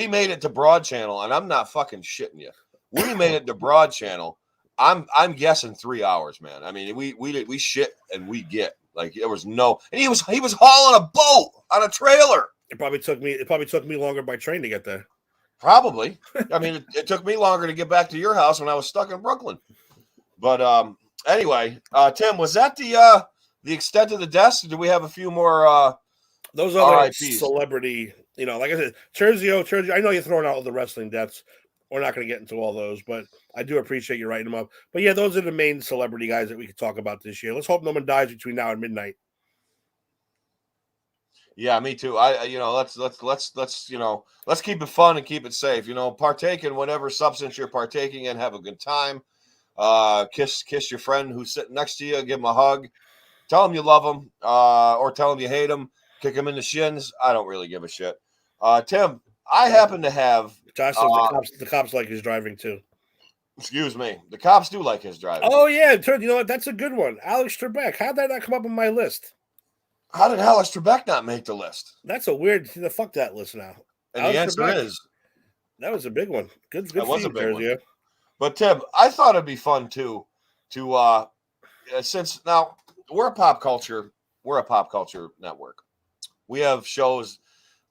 made it to Broad Channel, and I'm not fucking shitting you. We made it to Broad Channel. I'm guessing 3 hours, man. I mean, we shit and we get. Like there was no, and he was hauling a boat on a trailer. It probably took me longer by train to get there. Probably. I mean, it took me longer to get back to your house when I was stuck in Brooklyn. But anyway, Tim, was that the extent of the deaths? Or do we have a few more? Those other celebrity, like I said, Terzio. I know you're throwing out all the wrestling deaths. We're not going to get into all those, but I do appreciate you writing them up. But yeah, those are the main celebrity guys that we could talk about this year. Let's hope no one dies between now and midnight. Yeah, me too. Let's keep it fun and keep it safe. Partake in whatever substance you're partaking in. Have a good time. Kiss your friend who's sitting next to you. Give him a hug. Tell him you love him, or tell him you hate him. Kick him in the shins. I don't really give a shit. Tim, I happen to have. Josh says the cops like his driving too. Excuse me. The cops do like his driving. Oh yeah, you know what? That's a good one. Alex Trebek. How did that not come up on my list? How did Alex Trebek not make the list? That's a weird. Fuck that list now. And Alex the answer is that was a big one. Good that was a big one. Yeah. But Tim, I thought it'd be fun too to since now we're a pop culture network. We have shows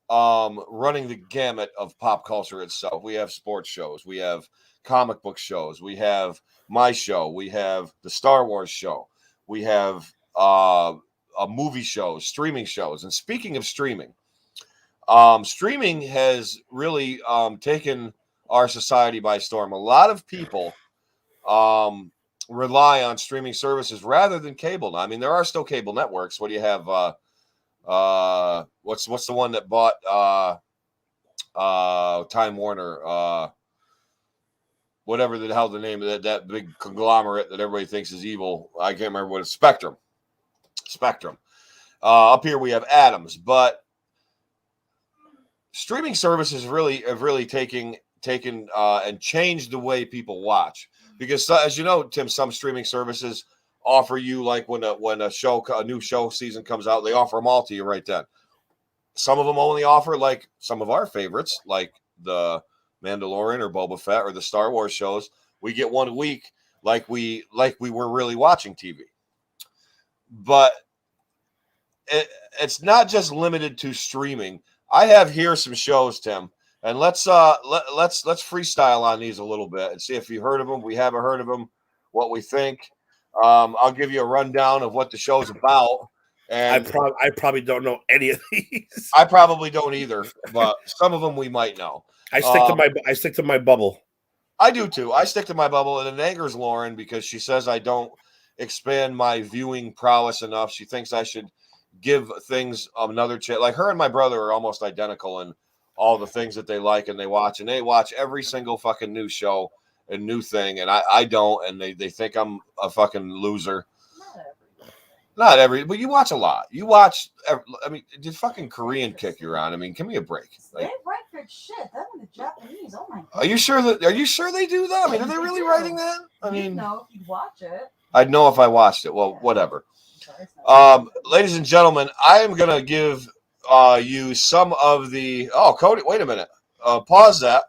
running the gamut of pop culture itself. We have sports shows, we have comic book shows, we have my show, we have the Star Wars show, we have movie shows, streaming shows. And speaking of streaming, streaming has really taken our society by storm. A lot of people rely on streaming services rather than cable. I mean, there are still cable networks. What do you have? What's the one that bought Time Warner? Whatever the hell the name of that big conglomerate that everybody thinks is evil. I can't remember what it's. Spectrum. Up here we have Adams, but streaming services have really taken and changed the way people watch. Because as you know, Tim, some streaming services offer you, like when a new show season comes out, they offer them all to you right then. Some of them only offer like some of our favorites, like the Mandalorian or Boba Fett or the Star Wars shows. We get one a week, like we were really watching TV. But it's not just limited to streaming. I have here some shows, Tim, and let's freestyle on these a little bit and see if you heard of them. We haven't heard of them. What we think. I'll give you a rundown of what the show's about. And I probably don't know any of these. I probably don't either, but some of them we might know. I stick to my bubble. I do too. I stick to my bubble, and it angers Lauren because she says I don't expand my viewing prowess enough. She thinks I should give things another chance. Like her and my brother are almost identical in all the things that they like and they watch every single fucking new show and new thing, and I don't, and they think I'm a fucking loser. Not every, but you watch a lot. You watch. I mean, did fucking Korean kick you're on? I mean, give me a break. They write good shit. That and the Japanese. Oh my god. Are you sure they do that? I mean, are they really writing that? I mean, know if you watch it. I'd know if I watched it. Well, whatever. Ladies and gentlemen, I am gonna give you some of the. Oh, Cody, wait a minute. Pause that.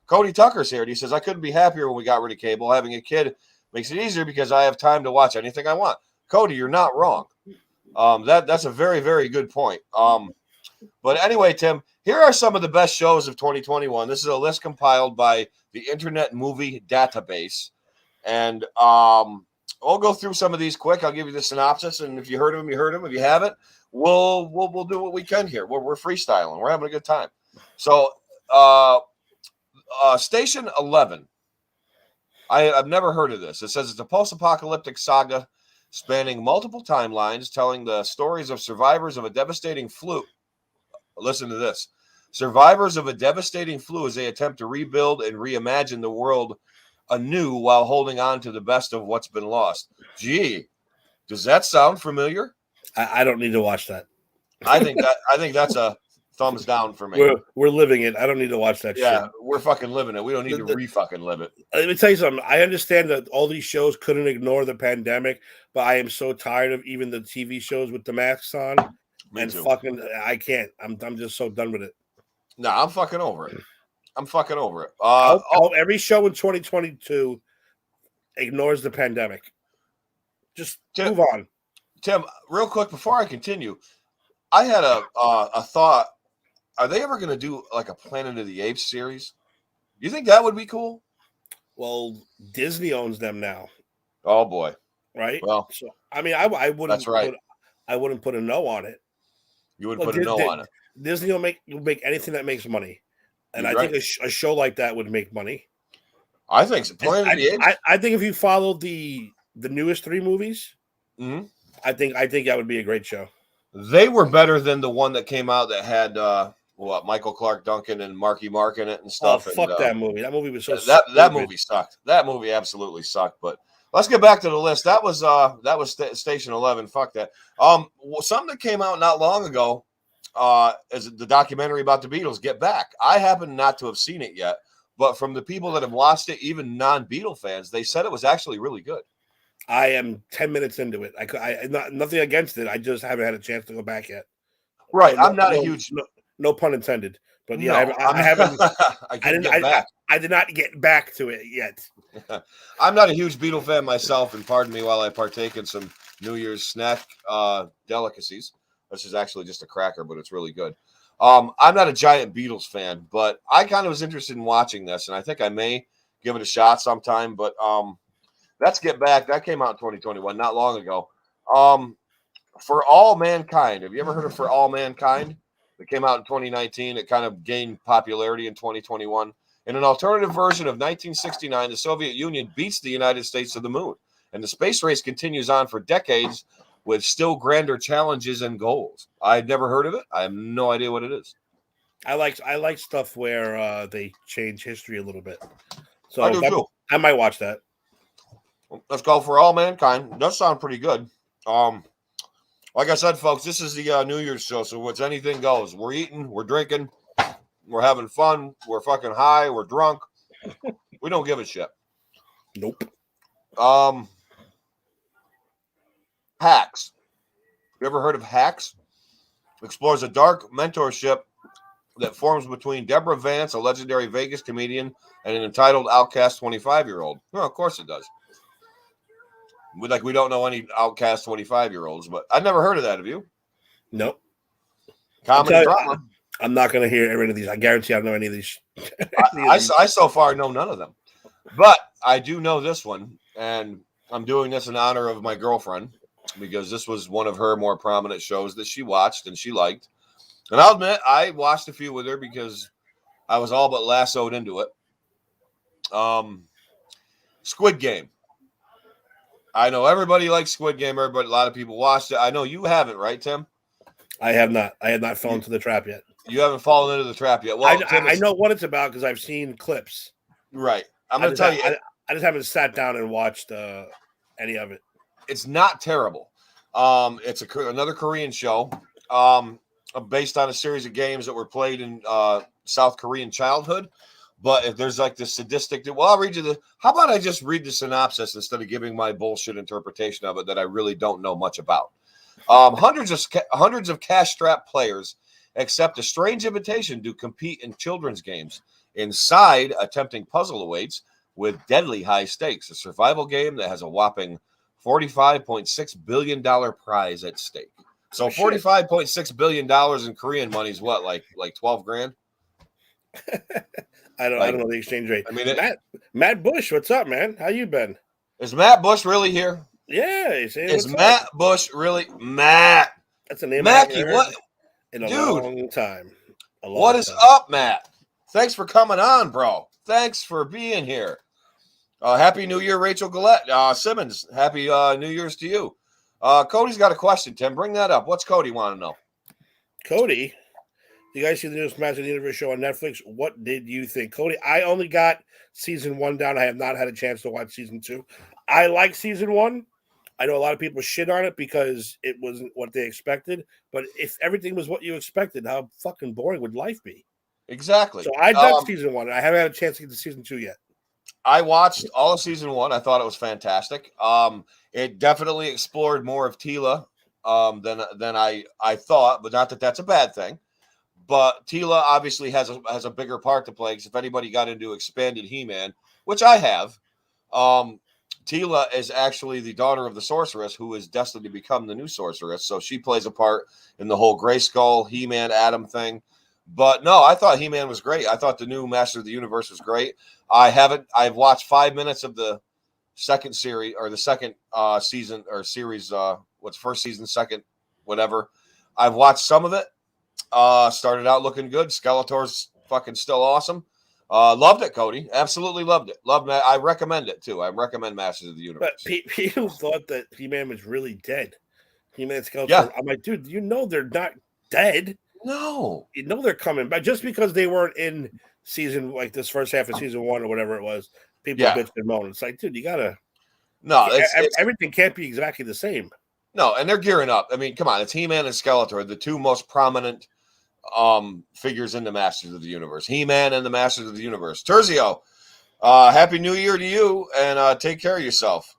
Cody Tucker's here, and he says I couldn't be happier when we got rid of cable. Having a kid makes it easier because I have time to watch anything I want. Cody, you're not wrong. That's a very, very good point. But anyway, Tim, here are some of the best shows of 2021. This is a list compiled by the Internet Movie Database, and I'll go through some of these quick. I'll give you the synopsis, and if you heard them, you heard them. If you haven't, we'll do what we can here. We're freestyling. We're having a good time. So, Station 11. I've never heard of this. It says it's a post-apocalyptic saga spanning multiple timelines, telling the stories of survivors of a devastating flu. Listen to this. Survivors of a devastating flu as they attempt to rebuild and reimagine the world anew while holding on to the best of what's been lost. Gee, does that sound familiar? I don't need to watch that. I think that's a thumbs down for me. We're living it. I don't need to watch that shit. Yeah, we're fucking living it. We don't need to re-fucking live it. Let me tell you something. I understand that all these shows couldn't ignore the pandemic, but I am so tired of even the TV shows with the masks on. Me and too. Fucking, I can't. I'm just so done with it. No, I'm fucking over it. Every show in 2022 ignores the pandemic. Just move on. Tim, real quick before I continue, I had a thought. Are they ever going to do like a Planet of the Apes series? Do you think that would be cool? Well, Disney owns them now. Oh boy! Right. Well, so I mean, I wouldn't. That's right. I wouldn't put a no on it. You would put a no on it. Disney will make anything that makes money, and You're I think a show like that would make money. I think so. Planet of the Apes. I think if you followed the newest 3 movies, I think that would be a great show. They were better than the one that came out that had Michael Clark Duncan and Marky Mark in it and stuff. Oh, fuck that movie. That movie was so that movie sucked. That movie absolutely sucked. But let's get back to the list. That was Station 11. Fuck that. Something that came out not long ago is the documentary about the Beatles, Get Back. I happen not to have seen it yet, but from the people that have watched it, even non-Beatle fans, they said it was actually really good. I am 10 minutes into it. I nothing against it. I just haven't had a chance to go back yet. Right. So I'm not a huge. No pun intended. But yeah, no, I haven't. I did not get back to it yet. I'm not a huge Beatle fan myself, and pardon me while I partake in some New Year's snack delicacies. This is actually just a cracker, but it's really good. I'm not a giant Beatles fan, but I kind of was interested in watching this, and I think I may give it a shot sometime. But let's Get Back. That came out in 2021, not long ago. For All Mankind. Have you ever heard of For All Mankind? It came out in 2019. It kind of gained popularity in 2021. In an alternative version of 1969, the Soviet Union beats the United States to the moon, and the space race continues on for decades with still grander challenges and goals. I'd never heard of it. I have no idea what it is. I like stuff where they change history a little bit. So I do too. I might watch that. Let's go For All Mankind. It does sound pretty good. Like I said, folks, this is the New Year's show, so what's anything goes. We're eating, we're drinking, we're having fun, we're fucking high, we're drunk. We don't give a shit. Nope. Hacks. You ever heard of Hacks? Explores a dark mentorship that forms between Deborah Vance, a legendary Vegas comedian, and an entitled outcast 25-year-old. Well, of course it does. We don't know any outcast 25-year-olds, but I've never heard of that. Have you? Nope. Comedy drama. I'm not going to hear any of these. I guarantee I don't know any of these. I so far know none of them, but I do know this one, and I'm doing this in honor of my girlfriend because this was one of her more prominent shows that she watched and she liked. And I'll admit, I watched a few with her because I was all but lassoed into it. Squid Game. I know everybody likes Squid Game. A lot of people watched it. I know you haven't, right, Tim? I have not. I have not fallen into the trap yet. You haven't fallen into the trap yet. Well, I know what it's about because I've seen clips. Right. I'm going to tell you. I just haven't sat down and watched any of it. It's not terrible. It's another Korean show, based on a series of games that were played in South Korean childhood. But if there's like this sadistic, well, I'll read you the. How about I just read the synopsis instead of giving my bullshit interpretation of it that I really don't know much about. Hundreds of cash-strapped players accept a strange invitation to compete in children's games. Inside, a tempting puzzle awaits with deadly high stakes. A survival game that has a whopping $45.6 billion prize at stake. So $45.6 billion in Korean money is what, like 12 grand? I don't know the exchange rate. I mean, Matt Bush, what's up, man? How you been? Is Matt Bush really here? Yeah, is Matt Bush really Matt? That's a name. Mackie, what? In a Dude, long time. What is up, Matt? Thanks for coming on, bro. Thanks for being here. Happy New Year, Rachel Gillette. Simmons, happy New Year's to you. Cody's got a question, Tim. Bring that up. What's Cody want to know? Cody, you guys see the newest Masters of the Universe show on Netflix? What did you think? Cody, I only got season 1 down. I have not had a chance to watch season 2. I like season 1. I know a lot of people shit on it because it wasn't what they expected. But if everything was what you expected, how fucking boring would life be? Exactly. So I dug season 1. I haven't had a chance to get to season 2 yet. I watched all of season 1. I thought it was fantastic. It definitely explored more of Tila than I thought, but not that that's a bad thing. But Tila obviously has a bigger part to play, because if anybody got into expanded He-Man, which I have, Tila is actually the daughter of the sorceress who is destined to become the new sorceress. So she plays a part in the whole Grayskull, He-Man, Adam thing. But no, I thought He-Man was great. I thought the new Master of the Universe was great. I've watched 5 minutes of the second series, or the second season or series. What's first season, second, whatever. I've watched some of it. Started out looking good. Skeletor's fucking still awesome. Loved it, Cody. Absolutely loved it. Loved it. I recommend it too. I recommend Masters of the Universe. But people thought that He-Man was really dead. He-Man and Skeletor. Yeah. I'm like, dude, they're not dead. No. They're coming back. Just because they weren't in season, like this first half of season 1 or whatever it was, people bitched and moaned. It's like, dude, you gotta. No, everything can't be exactly the same. No, and they're gearing up. I mean, come on, it's He-Man and Skeletor, the two most prominent figures in the Masters of the Universe. He-Man and the Masters of the Universe. Terzio, Happy New Year to you, and take care of yourself.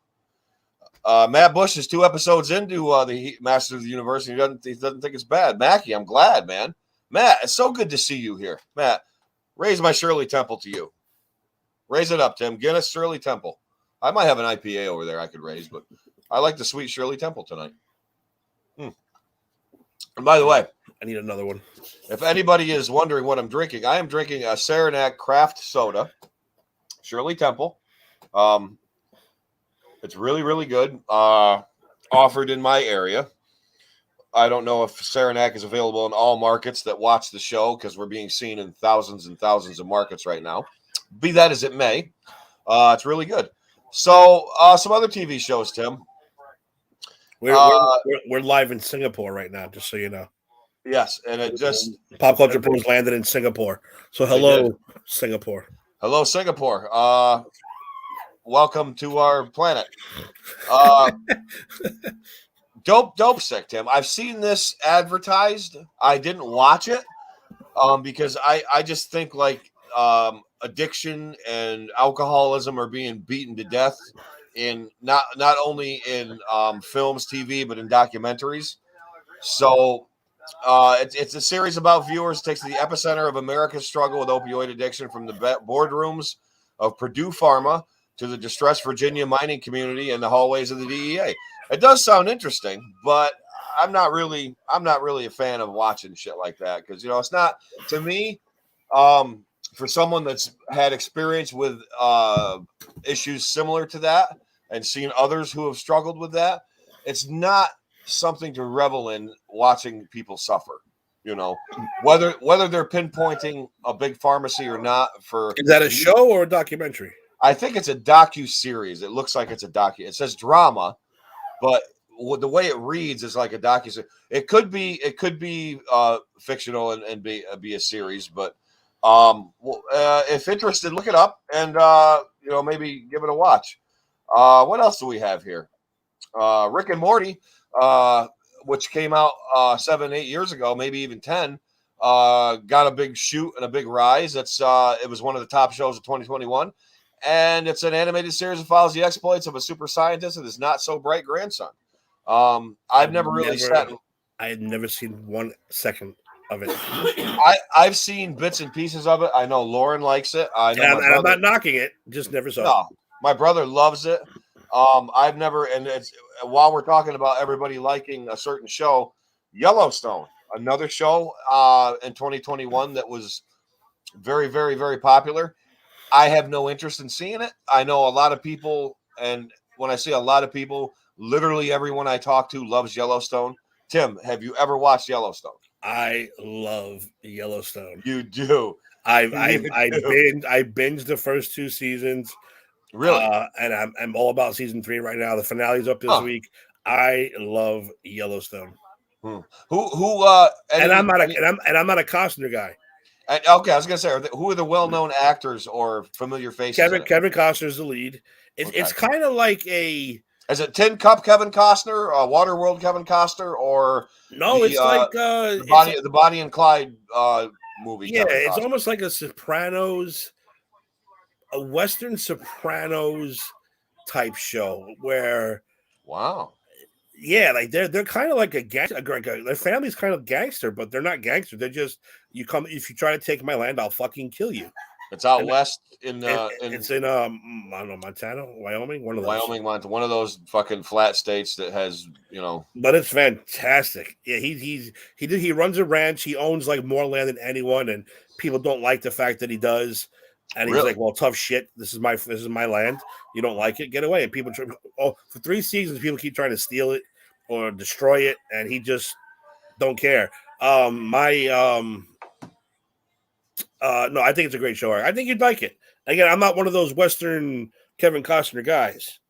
Matt Bush is 2 episodes into the Masters of the Universe, and he doesn't think it's bad. Mackie, I'm glad, man. Matt, it's so good to see you here. Matt, raise my Shirley Temple to you. Raise it up, Tim. Guinness Shirley Temple. I might have an IPA over there I could raise, but I like the sweet Shirley Temple tonight. And by the way, I need another one. If anybody is wondering what I'm drinking, I am drinking a Saranac craft soda, Shirley Temple. It's really, really good. Offered in my area. I don't know if Saranac is available in all markets that watch the show, because we're being seen in thousands and thousands of markets right now. Be that as it may, it's really good. So, some other TV shows, Tim. We're live in Singapore right now, just so you know. Yes, and it just Pop Culture Pros landed in Singapore. So hello, Singapore. Hello, Singapore. Welcome to our planet. Dope sick, Tim. I've seen this advertised. I didn't watch it because I just think like addiction and alcoholism are being beaten to death in not only in films, TV, but in documentaries. So it's a series about viewers. It takes the epicenter of America's struggle with opioid addiction from the boardrooms of Purdue Pharma to the distressed Virginia mining community and the hallways of the DEA. It does sound interesting, but I'm not really a fan of watching shit like that, because it's not, to me, for someone that's had experience with issues similar to that and seen others who have struggled with that, it's not something to revel in watching people suffer. Whether they're pinpointing a big pharmacy or not. Is that a show or a documentary? I think it's a docu-series. It looks like it's a docu. It says drama, but the way it reads is like a docu. It could be fictional and be a series, but if interested, look it up and maybe give it a watch. What else do we have here? Rick and Morty, which came out 7, 8 years ago, maybe even 10, got a big shoot and a big rise. It was one of the top shows of 2021, and it's an animated series that follows the exploits of a super scientist and his not so bright grandson. I've never really sat. I had never seen 1 second of it. I've seen bits and pieces of it. I know Lauren likes it. I know I'm not knocking it. Just never saw it. No, my brother loves it. I've never, and it's while we're talking about everybody liking a certain show, Yellowstone, another show in 2021 that was very, very, very popular. I have no interest in seeing it. I know a lot of people, and when I say a lot of people, literally everyone I talk to loves Yellowstone. Tim, have you ever watched Yellowstone? I love Yellowstone. You do. I binged the first 2 seasons. Really? And I'm all about season 3 right now. The finale's up this week. I love Yellowstone. And I'm not a Costner guy. Okay, I was gonna say, who are the well-known actors or familiar faces? Kevin Costner's the lead. It's kind of like a. Is it Tin Cup Kevin Costner, Waterworld Kevin Costner, or no? It's like the Bonnie and Clyde movie. Yeah, it's almost like a Sopranos, a Western Sopranos type show where. Wow. Yeah, like they're kind of like a gangster. Their family's kind of gangster, but they're not gangster. They're just if you try to take my land, I'll fucking kill you. It's out west it's in I don't know, Montana, Wyoming, one of those. Wyoming, Montana, one of those fucking flat states that has, But it's fantastic. Yeah, he runs a ranch. He owns like more land than anyone, and people don't like the fact that he does. And he's like, well, tough shit. This is my land. You don't like it, get away. And people for 3 seasons, people keep trying to steal it or destroy it, and he just don't care. No, I think it's a great show. I think you'd like it. Again, I'm not one of those Western Kevin Costner guys,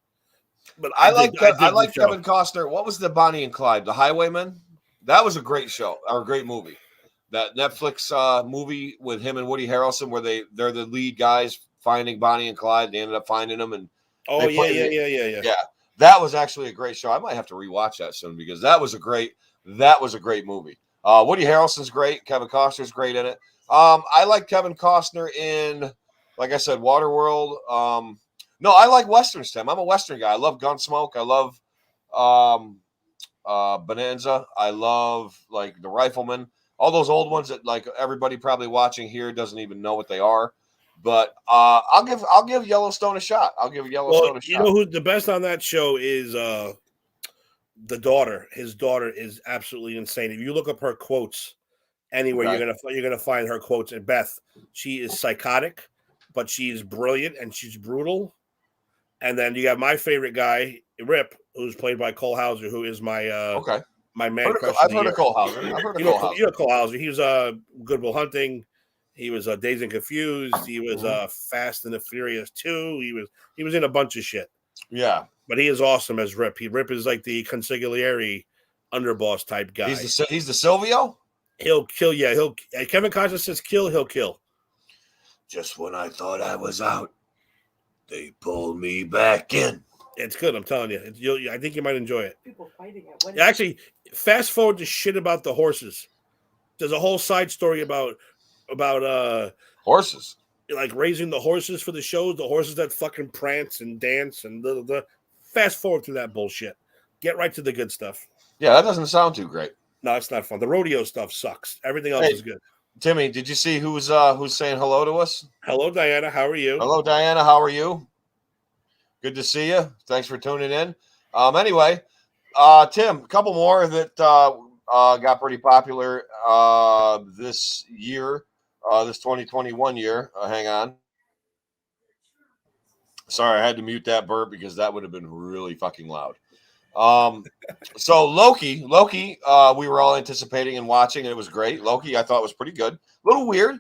but I like Kevin Costner. What was the Bonnie and Clyde, The Highwaymen? That was a great show or a great movie. That Netflix movie with him and Woody Harrelson, where they're the lead guys finding Bonnie and Clyde. They ended up finding them, and yeah. That was actually a great show. I might have to rewatch that soon because that was a great movie. Woody Harrelson's great. Kevin Costner's great in it. I like Kevin Costner in, like I said, Waterworld. No, I like Westerns, Tim. I'm a Western guy. I love Gunsmoke. I love Bonanza. I love like The Rifleman. All those old ones that like everybody probably watching here doesn't even know what they are. But I'll give Yellowstone a shot. I'll give Yellowstone a shot. You know who the best on that show is? The daughter. His daughter is absolutely insane. If you look up her quotes anywhere, you're gonna find her quotes. And Beth, she is psychotic, but she's brilliant and she's brutal. And then you got my favorite guy, Rip, who's played by Cole Hauser, who is my my man crush. I've heard of Cole Hauser. You know Cole Hauser. He was Good Will Hunting. He was Dazed and Confused. He was Fast and the Furious 2. He was in a bunch of shit. Yeah, but he is awesome as Rip. Rip is like the consigliere underboss type guy. He's the Silvio. He'll kill. Yeah, Kevin Costner says kill. He'll kill. Just when I thought I was out, they pulled me back in. It's good. I'm telling you. I think you might enjoy it. People fighting it. Actually, fast forward to shit about the horses. There's a whole side story about horses, like raising the horses for the shows, the horses that fucking prance and dance and the fast forward through that bullshit. Get right to the good stuff. Yeah, that doesn't sound too great. No, it's not fun. The rodeo stuff sucks. Everything else is good. Timmy, did you see who's saying hello to us? Hello, Diana. How are you? Hello, Diana. How are you? Good to see you. Thanks for tuning in. Anyway, Tim, a couple more that got pretty popular this year. This 2021 year. Hang on. Sorry, I had to mute that burp because that would have been really fucking loud. So Loki, we were all anticipating and watching, and it was great. Loki, I thought was pretty good. A little weird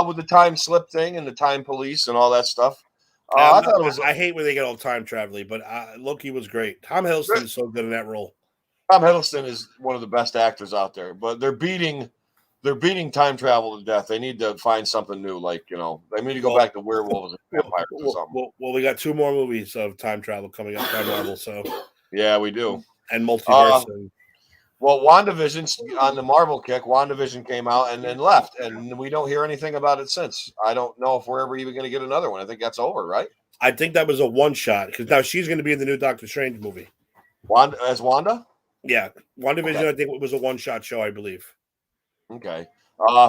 with the time slip thing and the time police and all that stuff. I thought it was. I hate when they get all time traveling, but Loki was great. Tom Hiddleston is so good in that role. Tom Hiddleston is one of the best actors out there, but they're beating time travel to death. They need to find something new, like they need to go back to werewolves and vampires or something. Well, we got 2 more movies of time travel coming up by Marvel, so Yeah, we do. And multiverse. Well, WandaVision on the Marvel kick, WandaVision came out and then left, and we don't hear anything about it since. I don't know if we're ever even going to get another one. I think that's over, right? I think that was a one shot because now she's going to be in the new Doctor Strange movie. As Wanda? Yeah, WandaVision. Okay. I think it was a one shot show, I believe. Okay.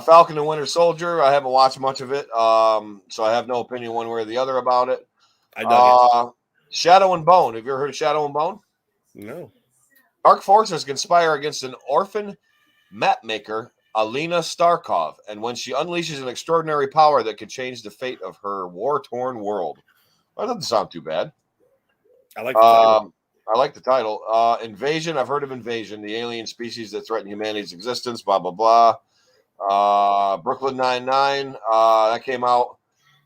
Falcon and Winter Soldier. I haven't watched much of it, so I have no opinion one way or the other about it. I dug Shadow and Bone. Have you ever heard of Shadow and Bone? No. Dark forces conspire against an orphan map maker, Alina Starkov, and when she unleashes an extraordinary power that could change the fate of her war-torn world. Well, that doesn't sound too bad. I like the title. I like the title. Invasion. I've heard of Invasion, the alien species that threaten humanity's existence, blah, blah, blah. Brooklyn Nine-Nine. That came out.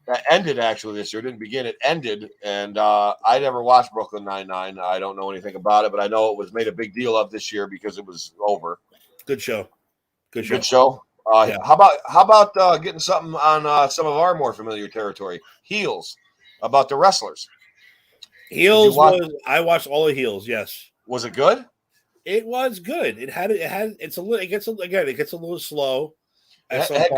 That ended actually this year. It didn't begin. It ended. And I never watched Brooklyn Nine-Nine. I don't know anything about it, but I know it was made a big deal of this year because it was over. Good show. Good show. Good show. Yeah. How about getting something on some of our more familiar territory? Heels. About the wrestlers. Heels I watched all of Heels, yes. Was it good? It was good. It gets a little slow. It had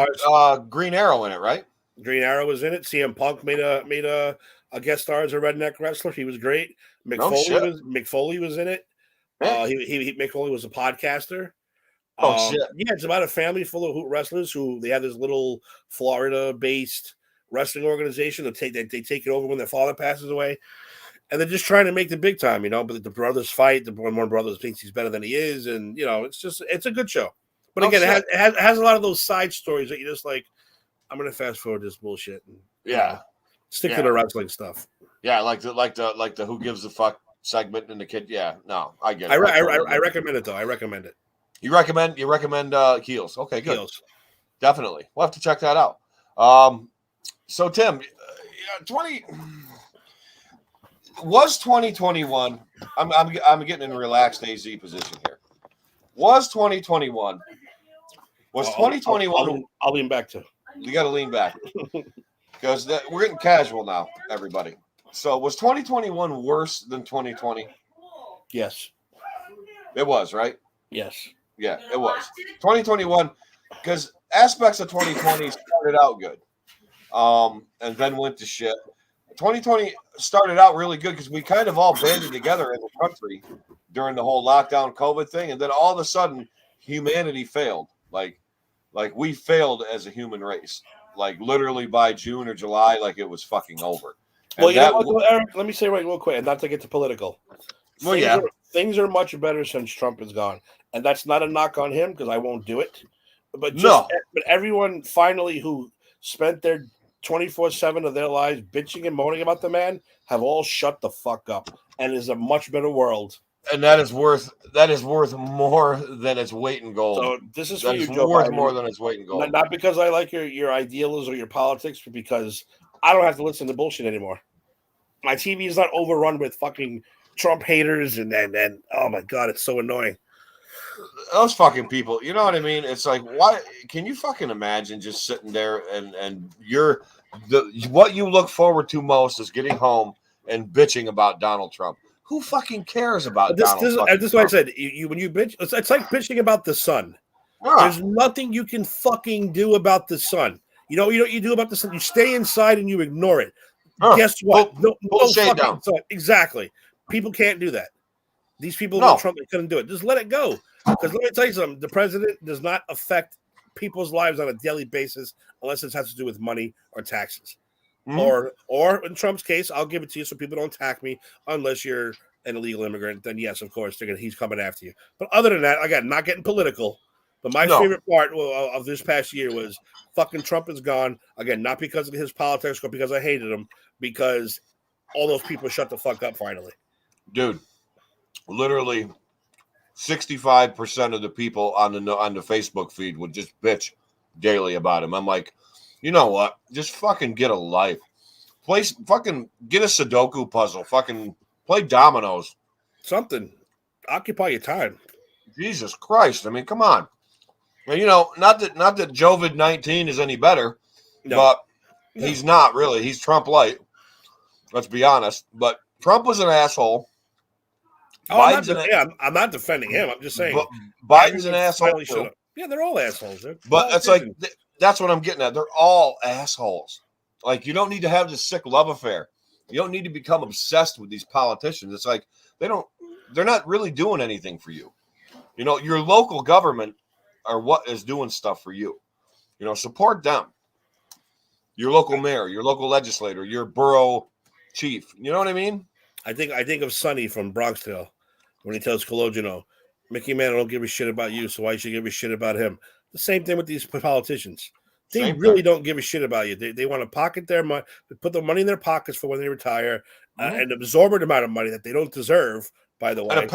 Green Arrow in it, right? Green Arrow was in it. CM Punk made a guest star as a redneck wrestler. He was great. Mick Foley was in it. Mick Foley was a podcaster. Shit. Yeah, it's about a family full of hoot wrestlers who they have this little Florida-based wrestling organization. They take it over when their father passes away, and they're just trying to make the big time, But the brothers fight. The one brother thinks he's better than he is, and it's a good show. But again, it has a lot of those side stories that you just like. I'm gonna fast forward this bullshit. And, stick to the wrestling stuff. Yeah, like the who gives a fuck segment in the kid. Yeah, no, I get it. I recommend it though. I recommend it. You recommend Heels? Okay, good. Heels. Definitely, we'll have to check that out. So Tim, 2021. I'm getting in a relaxed AZ position here. Was 2021? Was 2021? I'll lean back to. You got to lean back because we're getting casual now, everybody. So was 2021 worse than 2020? Yes. It was, right? Yes. Yeah, it was. 2021, because aspects of 2020 started out good, and then went to shit. 2020 started out really good because we kind of all banded together in the country during the whole lockdown COVID thing, and then all of a sudden humanity failed. Like we failed as a human race. Like literally by June or July, like it was fucking over. And well, Eric, let me say real quick, and not to get too political. Things are much better since Trump is gone, and that's not a knock on him because I won't do it. But everyone finally who spent their 24/7 of their lives bitching and moaning about the man have all shut the fuck up, and it is a much better world. And that is worth more than its weight in gold. So this is for you, Joe Biden. More than its weight in gold. Not because I like your ideals or your politics, but because I don't have to listen to bullshit anymore. My TV is not overrun with fucking Trump haters and oh my god, it's so annoying. Those fucking people, you know what I mean? It's like, why can you fucking imagine just sitting there and what you look forward to most is getting home and bitching about Donald Trump. Who fucking cares about Donald Trump? This is what I said. When you bitch, it's like bitching about the sun. There's nothing you can fucking do about the sun. You know what you do about the sun? You stay inside and you ignore it. Guess what? No fucking sun. Exactly. People can't do that. These people with Trump, they couldn't do it. Just let it go. Because let me tell you something. The president does not affect people's lives on a daily basis unless it has to do with money or taxes. Mm-hmm. Or in Trump's case, I'll give it to you so people don't attack me unless you're an illegal immigrant. Then yes, of course, he's coming after you. But other than that, again, not getting political. But my favorite part of this past year was fucking Trump is gone. Again, not because of his politics, but because I hated him. Because all those people shut the fuck up finally. Dude, literally 65% of the people on the Facebook feed would just bitch daily about him. I'm like, you know what? Just fucking get a life. Fucking get a Sudoku puzzle. Fucking play dominoes. Something. Occupy your time. Jesus Christ. I mean, come on. And, not that COVID-19 is any better, but he's not really. He's Trump light. Let's be honest. But Trump was an asshole. Oh, I'm not defending him. I'm just saying Biden's an asshole too. Yeah, they're all assholes. But it's like that's what I'm getting at. They're all assholes. Like, you don't need to have this sick love affair. You don't need to become obsessed with these politicians. It's like they're not really doing anything for you. You know, your local government are what is doing stuff for you. You know, support them. Your local mayor, your local legislator, your borough chief. You know what I mean? I think of Sonny from Bronx Tale when he tells Cologino, Mickey Man, I don't give a shit about you, so why should you give a shit about him? The same thing with these politicians. They really don't give a shit about you. They want to pocket their money, put the money in their pockets for when they retire, an absorbent amount of money that they don't deserve, by the way. And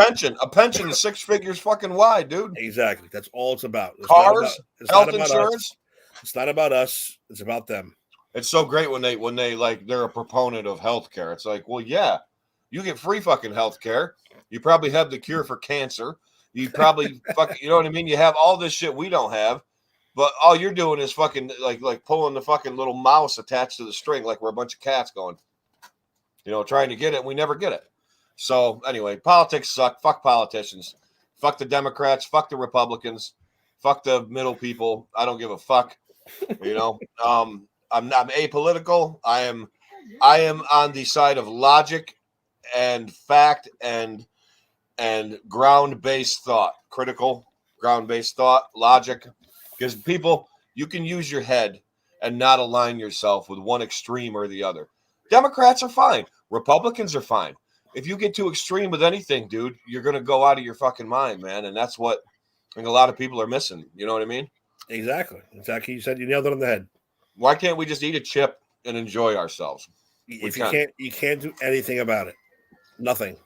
a pension is 6 figures fucking wide, dude. Exactly. That's all it's about. Cars, health insurance. It's not about us. It's about them. It's so great when they like they're a proponent of healthcare. It's like, well, yeah, you get free fucking healthcare. You probably have the cure for cancer. You probably you know what I mean? You have all this shit we don't have, but all you're doing is fucking like pulling the fucking little mouse attached to the string like we're a bunch of cats going, you know, trying to get it, and we never get it. So anyway, politics suck. Fuck politicians. Fuck the Democrats. Fuck the Republicans. Fuck the middle people. I don't give a fuck. You know, I'm apolitical. I am on the side of logic and fact and ground-based thought, critical ground-based thought, logic. Because people, you can use your head and not align yourself with one extreme or the other. Democrats are fine. Republicans are fine. If you get too extreme with anything, dude, you're going to go out of your fucking mind, man. And that's what I think a lot of people are missing. You know what I mean? Exactly. You said you nailed it on the head. Why can't we just eat a chip and enjoy ourselves? You can't do anything about it. Nothing.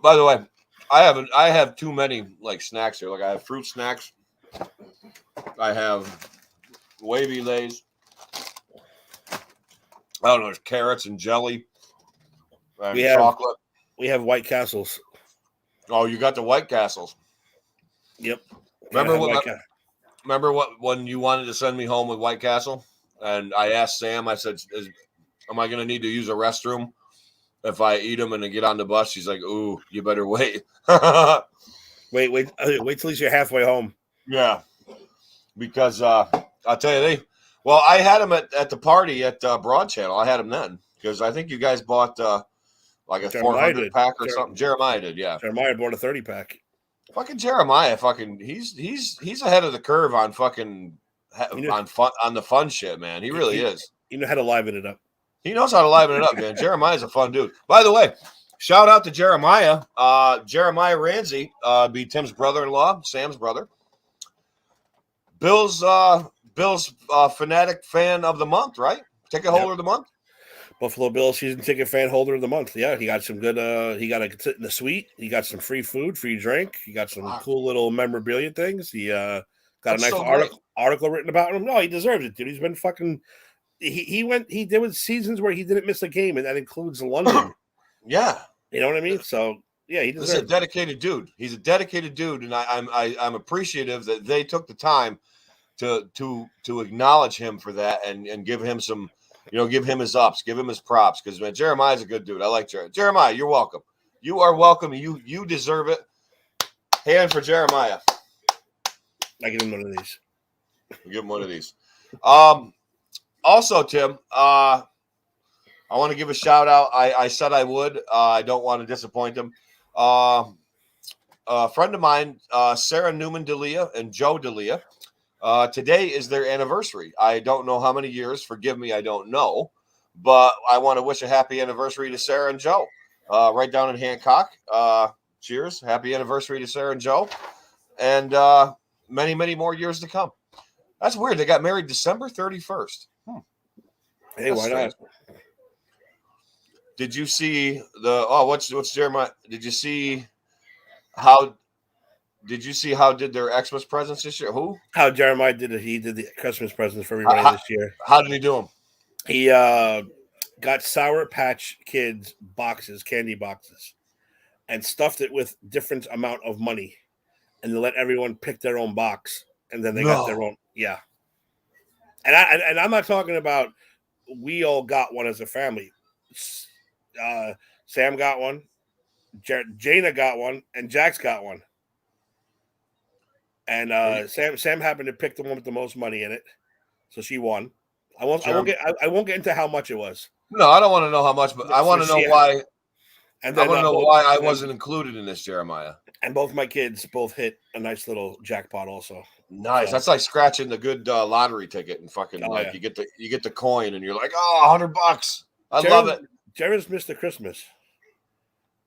By the way, I have too many like snacks here. Like I have fruit snacks. I have wavy lays. I don't know, there's carrots and jelly. And chocolate. We have White Castles. Oh, you got the White Castles. Yep. Remember when you wanted to send me home with White Castle? And I asked Sam, I said, am I going to need to use a restroom if I eat them and then get on the bus? She's like, ooh, you better wait. Wait till you're halfway home. Yeah. Because I'll tell you, I had them at the party at Broad Channel. I had them then because I think you guys bought like a 400 pack or something. Jeremiah did, yeah. Jeremiah bought a 30 pack. Fucking Jeremiah, he's ahead of the curve on fucking on the fun shit, man. He really is. You know how to liven it up. He knows how to liven it up, man. Jeremiah's a fun dude. By the way, shout out to Jeremiah. Jeremiah Ramsey, be Tim's brother-in-law, Sam's brother. Bill's fanatic fan of the month, right? Ticket holder of the month. Buffalo Bills season ticket fan holder of the month. Yeah, he got some good. He got to sit in the suite. He got some free food, free drink. He got some cool little memorabilia things. He got a nice article written about him. No, he deserves it, dude. He's been fucking. There was seasons where he didn't miss a game, and that includes London. Yeah, you know what I mean. So yeah, he deserves. He's a dedicated dude. He's a dedicated dude, and I'm appreciative that they took the time to acknowledge him for that and give him some. You know, give him his ups, give him his props, because man, Jeremiah's a good dude. I like Jeremiah. Jeremiah, you're welcome. You are welcome. You deserve it. Hand for Jeremiah. I give him one of these. Give him one of these. Also, Tim, I want to give a shout out. I said I would. I don't want to disappoint him. A friend of mine, Sarah Newman D'Elia and Joe D'Elia. Today is their anniversary. I don't know how many years. Forgive me, I don't know. But I want to wish a happy anniversary to Sarah and Joe. Right down in Hancock. Cheers. Happy anniversary to Sarah and Joe. And many, many more years to come. That's weird. They got married December 31st. Hey, why not? Did you see what's Jeremiah? Did you see how did their Xmas presents this year? Who? How Jeremiah did it. He did the Christmas presents for everybody this year. How did he do them? He got Sour Patch Kids boxes, candy boxes, and stuffed it with different amount of money, and let everyone pick their own box, and then they got their own. Yeah. And I'm not talking about we all got one as a family. Sam got one. Jaina got one, and Jax got one. And Sam happened to pick the one with the most money in it, so she won. I won't get into how much it was. No, I don't want to know how much, but I want to know why. And then, I want to know why I wasn't included in this, Jeremiah. And both my kids hit a nice little jackpot also. Nice. So, that's like scratching the good lottery ticket and fucking yeah. you get the coin and you're like, oh, $100. I love it. Jared's Mr. Christmas.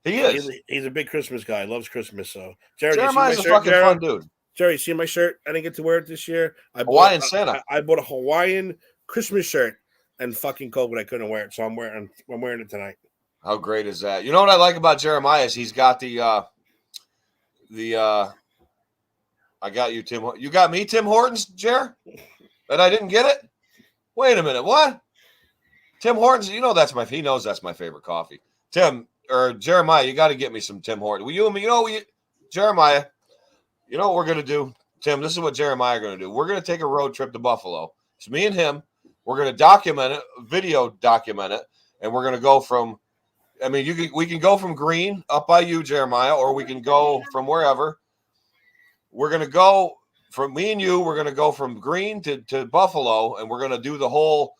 He is. He's a big Christmas guy. Loves Christmas. So Jeremiah's a fucking fun dude. Jerry, see my shirt? I didn't get to wear it this year. Hawaiian Santa. I bought a Hawaiian Christmas shirt and fucking COVID. I couldn't wear it, so I'm wearing it tonight. How great is that? You know what I like about Jeremiah is he's got I got you, Tim. You got me, Tim Hortons, Jer? And I didn't get it? Wait a minute. What? Tim Hortons, he knows that's my favorite coffee. Jeremiah, you got to get me some Tim Hortons. Jeremiah, you know what we're going to do? Tim, this is what Jeremiah are going to do. We're going to take a road trip to Buffalo. It's me and him. We're going to video document it, and we're going to go from, we can go from Green up by you, Jeremiah, or we can go from wherever. We're going to go from me and you. We're going to go from Green to Buffalo, and we're going to do the whole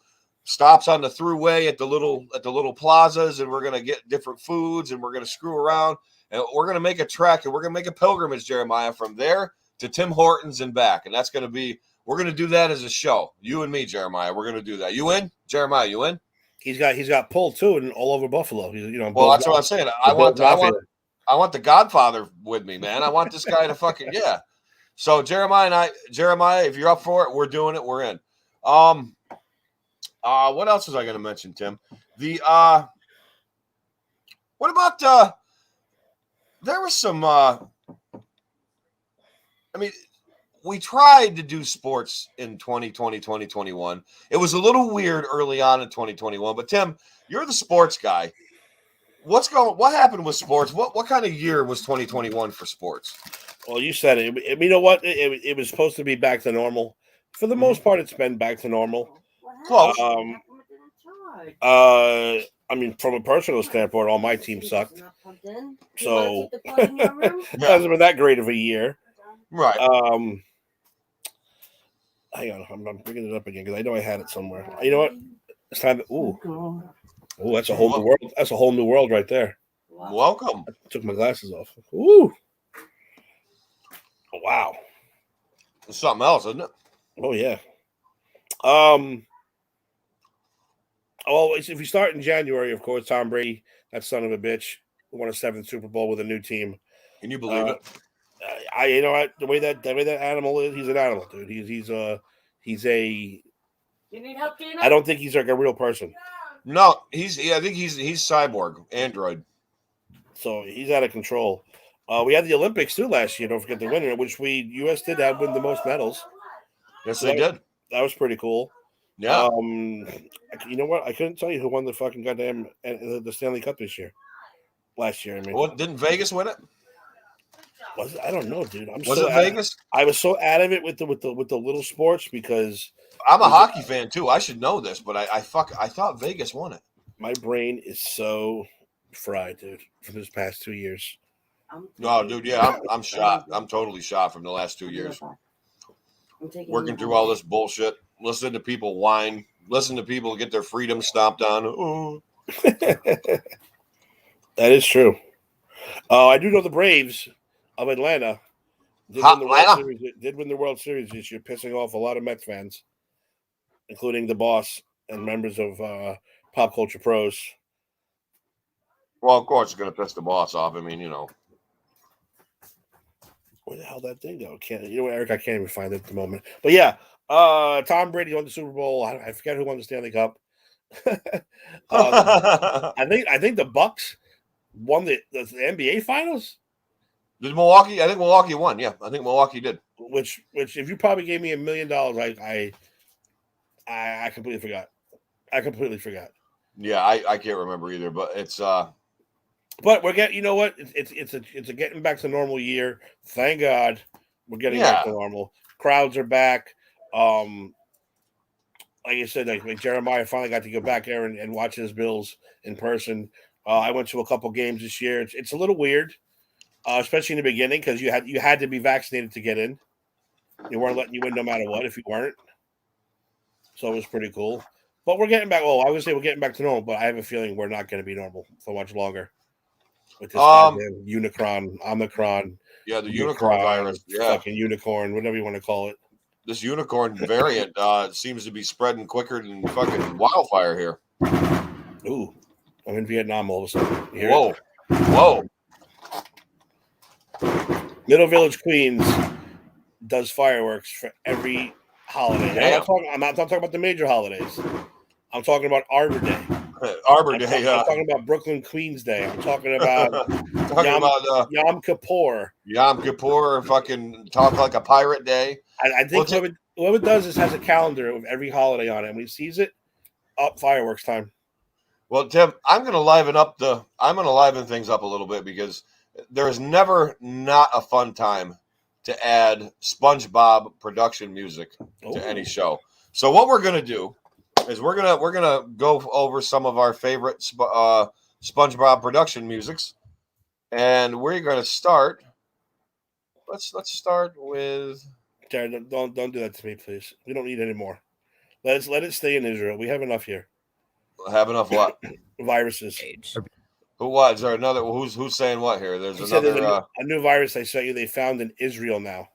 stops on the thruway at the little plazas, and we're going to get different foods, and we're going to screw around, and we're going to make a trek, and we're going to make a pilgrimage, Jeremiah, from there to Tim Hortons and back. And that's going to be, we're going to do that as a show. You and me, Jeremiah, we're going to do that. You in? Jeremiah, you in? He's got pull too, and all over Buffalo. Well, that's what I'm saying. I want the Godfather with me, man. I want this guy to fucking yeah. So Jeremiah, if you're up for it, we're doing it. We're in. What else was I going to mention, Tim? What about there was some we tried to do sports in 2020, 2021. It was a little weird early on in 2021, but Tim, you're the sports guy. What happened with sports? What kind of year was 2021 for sports? Well, you said it. You know what? It was supposed to be back to normal. For the most part, it's been back to normal. Close. From a personal standpoint, all my teams sucked. So it hasn't been that great of a year. Right. Hang on, I'm bringing it up again because I know I had it somewhere. You know what? It's time. Ooh, that's a whole new world. That's a whole new world right there. Welcome. I took my glasses off. Ooh. Wow. It's something else, isn't it? Oh yeah. Well, if you start in January, of course, Tom Brady, that son of a bitch, won a 7th Super Bowl with a new team. Can you believe it? You know what? The way that animal is, he's an animal, dude. He's a. You need help, Gina? I don't think he's like a real person. No, I think he's cyborg, android. So he's out of control. We had the Olympics too last year. Don't forget the winner, which U.S. did have win the most medals. Yes, they did. That was pretty cool. Yeah. You know what? I couldn't tell you who won the fucking goddamn the Stanley Cup this year. Last year, Didn't Vegas win it? I don't know, dude. Was it Vegas? I was so out of it with the little sports because I'm a hockey fan too. I should know this, but I thought Vegas won it. My brain is so fried, dude, from this past 2 years. No, dude, yeah, I'm shot. I'm totally shot from the last 2 years. Working through all this bullshit, listening to people whine, listening to people get their freedom stomped on. Ooh. That is true. I do know the Braves of Atlanta did win the World Series this year, pissing off a lot of Mets fans, including the boss and members of Pop Culture Pros. Well, of course, it's going to piss the boss off. I mean, Where the hell did that thing go? Eric, I can't even find it at the moment. But yeah, Tom Brady won the Super Bowl. I forget who won the Stanley Cup. I think the Bucks won the NBA Finals. Did Milwaukee? I think Milwaukee won. Yeah, I think Milwaukee did. Which if you probably gave me $1 million, I completely forgot. Yeah, I can't remember either, but it's But we're getting. You know what? It's a getting back to normal year. Thank God we're getting back to normal. Crowds are back. Like I said, like Jeremiah finally got to go back there and watch his Bills in person. I went to a couple games this year. It's a little weird, especially in the beginning because you had to be vaccinated to get in. They weren't letting you in no matter what if you weren't. So it was pretty cool. But we're getting back. Well, I would say we're getting back to normal, but I have a feeling we're not going to be normal for much longer with this goddamn Unicron, Omicron. Yeah, the unicorn virus. Yeah, fucking unicorn, whatever you want to call it. This unicorn variant seems to be spreading quicker than fucking wildfire here. Ooh, I'm in Vietnam all of a sudden. Whoa. Middle Village, Queens does fireworks for every holiday. I'm not talking about the major holidays. I'm talking about Arbor Day. Arbor Day. I'm talking about Brooklyn Queens Day. I'm talking about Yom Kippur. Yom Kippur, fucking talk like a pirate day. I think whoever does this has a calendar with every holiday on it. And when he sees it, up fireworks time. Well, Tim, I'm gonna liven things up a little bit because there's never not a fun time to add SpongeBob production music to any show. So what we're gonna do is we're gonna go over some of our favorite SpongeBob production musics, and we're gonna start. Let's start with. Jared, don't do that to me, please. We don't need any more. Let it stay in Israel. We have enough here. Have enough what? Viruses. Who what? Is there another? Who's saying what here? There's another there's a new virus I sent you. They found in Israel now.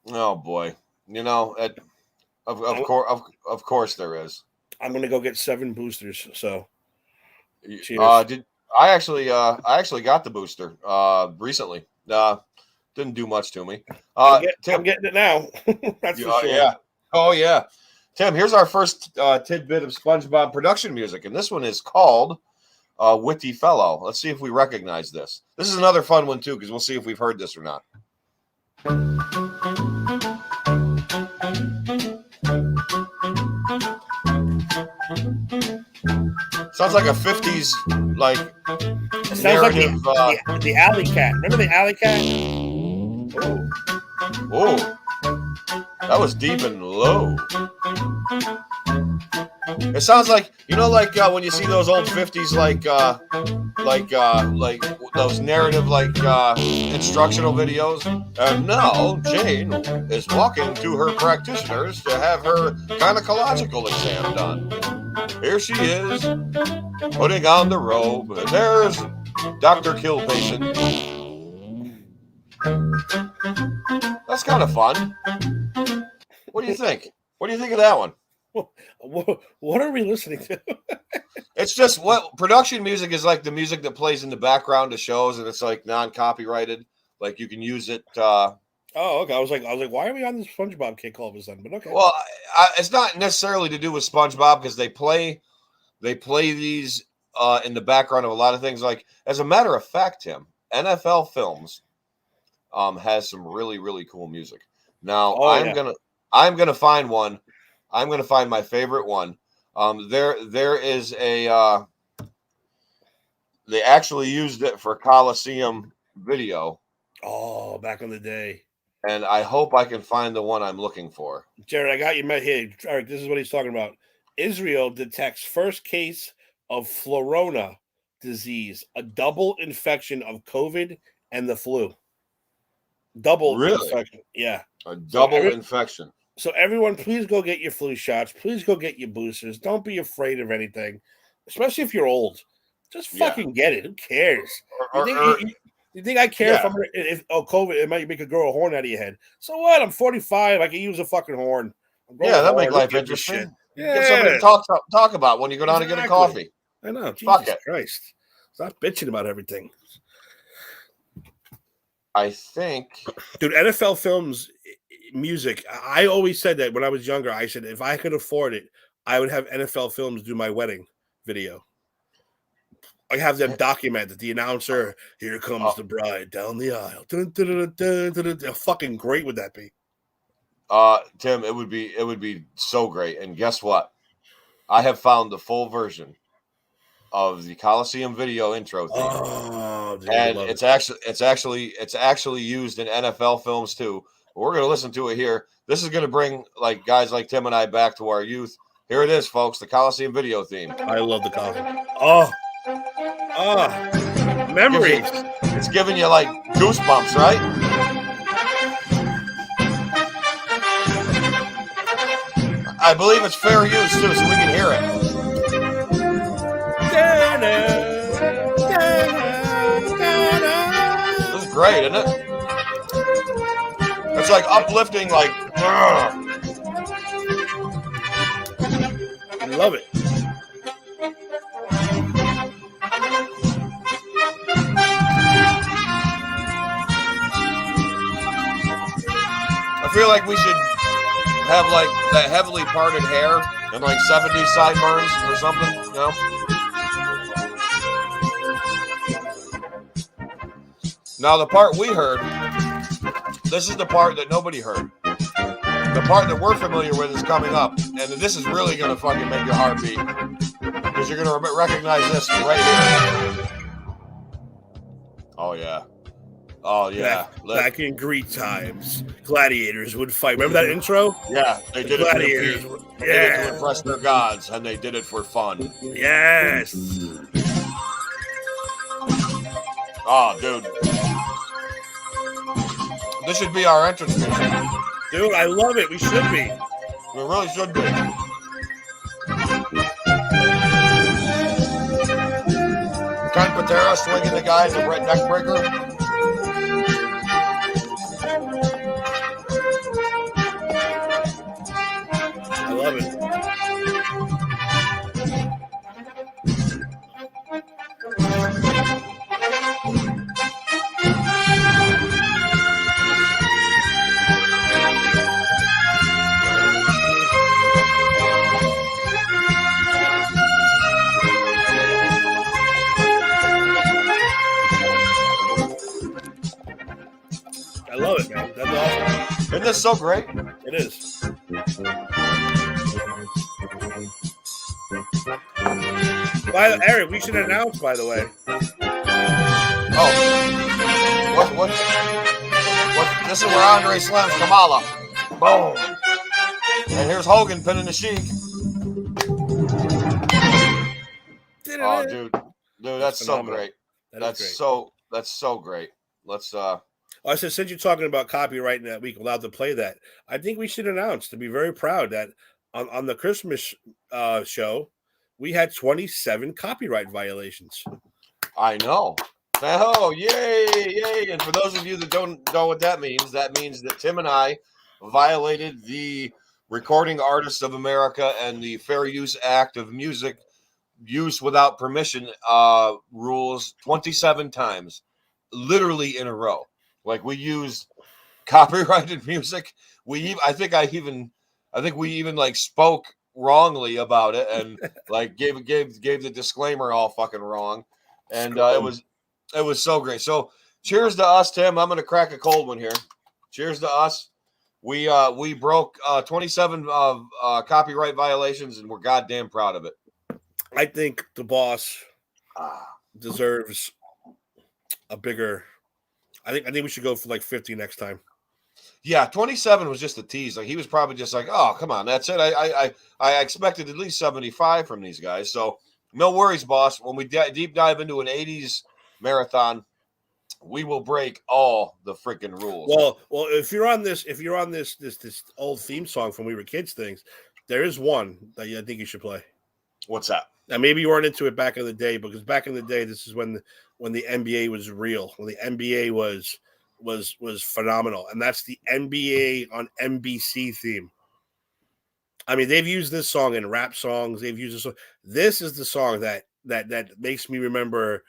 Oh boy! You know, of course there is. I'm gonna go get 7 boosters. So, cheers. I actually got the booster recently. Didn't do much to me. I'm getting it now. That's for sure. Yeah. Oh yeah. Tim, here's our first tidbit of SpongeBob production music, and this one is called Witty Fellow. Let's see if we recognize this. This is another fun one, too, because we'll see if we've heard this or not. Sounds like a 50s, like, it sounds narrative. Like the Alley Cat. Remember the Alley Cat? Oh. That was deep and low. It sounds like, like when you see those old 50s, like those narrative, instructional videos. And now Jane is walking to her practitioners to have her gynecological exam done. Here she is, putting on the robe. And there's Dr. Kill Patient. That's kind of fun. What do you think? What do you think of that one? What are we listening to? It's just what production music is like the music that plays in the background of shows, and it's like non-copyrighted. Like you can use it. Oh, okay. I was like, why are we on this SpongeBob kick all of a sudden? But okay. Well, it's not necessarily to do with SpongeBob because they play these in the background of a lot of things. Like as a matter of fact, Tim, NFL Films has some really, really cool music. Now I'm gonna find one. I'm gonna find my favorite one. There is a. They actually used it for Coliseum video. Oh, back in the day. And I hope I can find the one I'm looking for. Jared, I got you met here. Eric, this is what he's talking about. Israel detects first case of Florona disease, a double infection of COVID and the flu. Double infection. Yeah. A double infection. So everyone, please go get your flu shots. Please go get your boosters. Don't be afraid of anything, especially if you're old. Just fucking get it. Who cares? You think I care if COVID, it might make a girl a horn out of your head. So what? I'm 45. I can use a fucking horn. Yeah, that make life interesting. Yeah. Get something to talk about when you go down to get a coffee. I know. Jesus Christ. Stop bitching about everything. I think. Dude, NFL Films music. I always said that when I was younger. I said if I could afford it, I would have NFL Films do my wedding video. I have them documented. The announcer, here comes the bride down the aisle. Dun, dun, dun, dun, dun, dun, dun. How fucking great would that be? Tim, it would be so great. And guess what? I have found the full version of the Coliseum video intro theme. Oh, dude, and it's actually used in NFL films too. We're gonna listen to it here. This is gonna bring like guys like Tim and I back to our youth. Here it is, folks, the Coliseum video theme. I love the Coliseum. Oh. Memories. It's giving you like goosebumps, right? I believe it's fair use too, so we can hear it. This is great, isn't it? It's like uplifting, like. I love it. I feel like we should have like that heavily parted hair and like 70s sideburns or something, you know? Now the part we heard, this is the part that nobody heard. The part that we're familiar with is coming up, and this is really gonna fucking make your heart beat because you're gonna recognize this right here. Oh yeah. Oh yeah. Back in Greek times, gladiators would fight. Remember that intro? Yeah, they did gladiators. They did it to impress their gods, and they did it for fun. Yes. Oh, dude. This should be our entrance music. Dude, I love it. We should be. We really should be. Ken Patera swinging the guy in the red neck breaker. I love it. I love it, man. That's awesome. Isn't this so great? It is. Eric, we should announce, by the way. Oh. What? This is where Andre slams Kamala. Boom. And here's Hogan pinning the Sheik. Oh, dude. Dude, that's so great. That's so great. Let's I said, since you're talking about copyright that week, allowed to play that, I think we should announce to be very proud that on the Christmas show, we had 27 copyright violations. I know. Oh, yay. And for those of you that don't know what that means that Tim and I violated the Recording Artists of America and the Fair Use Act of Music Use Without Permission rules 27 times, literally in a row. Like we used copyrighted music. I think we even like spoke wrongly about it and like gave the disclaimer all fucking wrong. And it was so great. So cheers to us, Tim. I'm gonna crack a cold one here. Cheers to us. We broke 27 copyright violations, and we're goddamn proud of it. I think the boss deserves a bigger. I think we should go for like 50 next time. Yeah, 27 was just a tease. Like he was probably just like, oh, come on, that's it. I expected at least 75 from these guys. So no worries, boss. When we deep dive into an 80s marathon, we will break all the freaking rules. Well, if you're on this old theme song from We Were Kids things, there is one that I think you should play. What's that? Now maybe you weren't into it back in the day, because back in the day, this is when the NBA was real, when the NBA was phenomenal, and that's the NBA on NBC theme. I mean, they've used this song in rap songs. They've used this song. This is the song that makes me remember,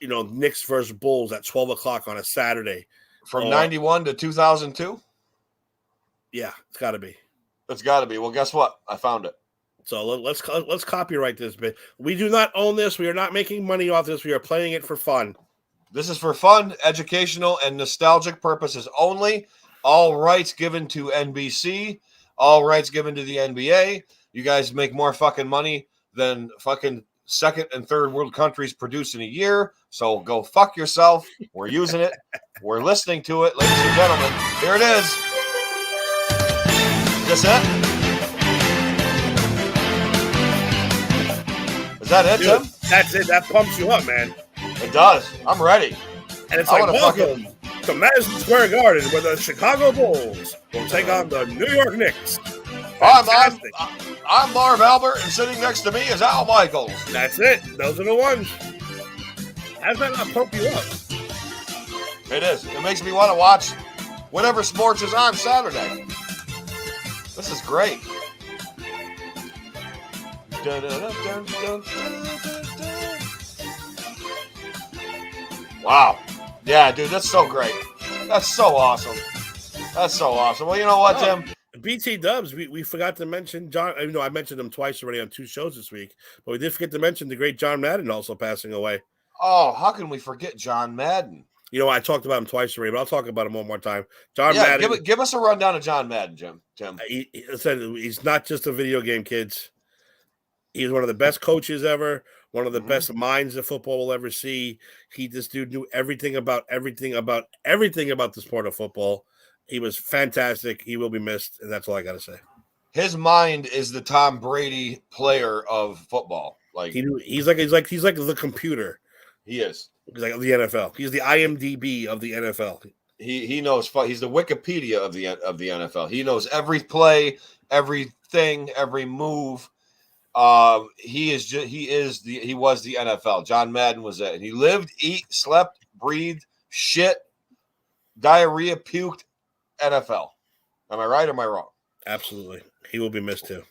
Knicks versus Bulls at 12 o'clock on a Saturday. From 91 to 2002? Yeah, it's got to be. It's got to be. Well, guess what? I found it. So let's copyright this bit. We do not own this. We are not making money off this. We are playing it for fun. This is for fun, educational, and nostalgic purposes only. All rights given to NBC. All rights given to the NBA. You guys make more fucking money than fucking second and third world countries produce in a year. So go fuck yourself. We're using it. We're listening to it, ladies and gentlemen. Here it is. Is this it? Is that it, Tim? That's it. That pumps you up, man. It does. I'm ready. And it's I like, wanna welcome to Madison Square Garden, where the Chicago Bulls will take on the New York Knicks. Fantastic. I'm Marv Albert, and sitting next to me is Al Michaels. That's it. Those are the ones. How does that not pump you up? It is. It makes me want to watch whatever sports is on Saturday. This is great. Wow. Yeah, dude, that's so great. That's so awesome. That's so awesome. Well, you know what, Tim? BT Dubs, we forgot to mention John. You know, I mentioned him twice already on 2 shows this week, but we did forget to mention the great John Madden also passing away. Oh, how can we forget John Madden? You know, I talked about him twice already, but I'll talk about him one more time. John Madden. Give us a rundown of John Madden, Tim. He's not just a video game, kids. He's one of the best coaches ever, one of the best minds that football will ever see. This dude knew everything about the sport of football. He was fantastic. He will be missed, and that's all I got to say. His mind is the Tom Brady player of football. Like he's like the computer. He is. He's like the NFL. He's the IMDb of the NFL. He knows. He's the Wikipedia of the NFL. He knows every play, everything, every move. He was the NFL. John Madden was it. He lived, eat, slept, breathed, shit, diarrhea, puked, NFL. Am I right or am I wrong? Absolutely. He will be missed too.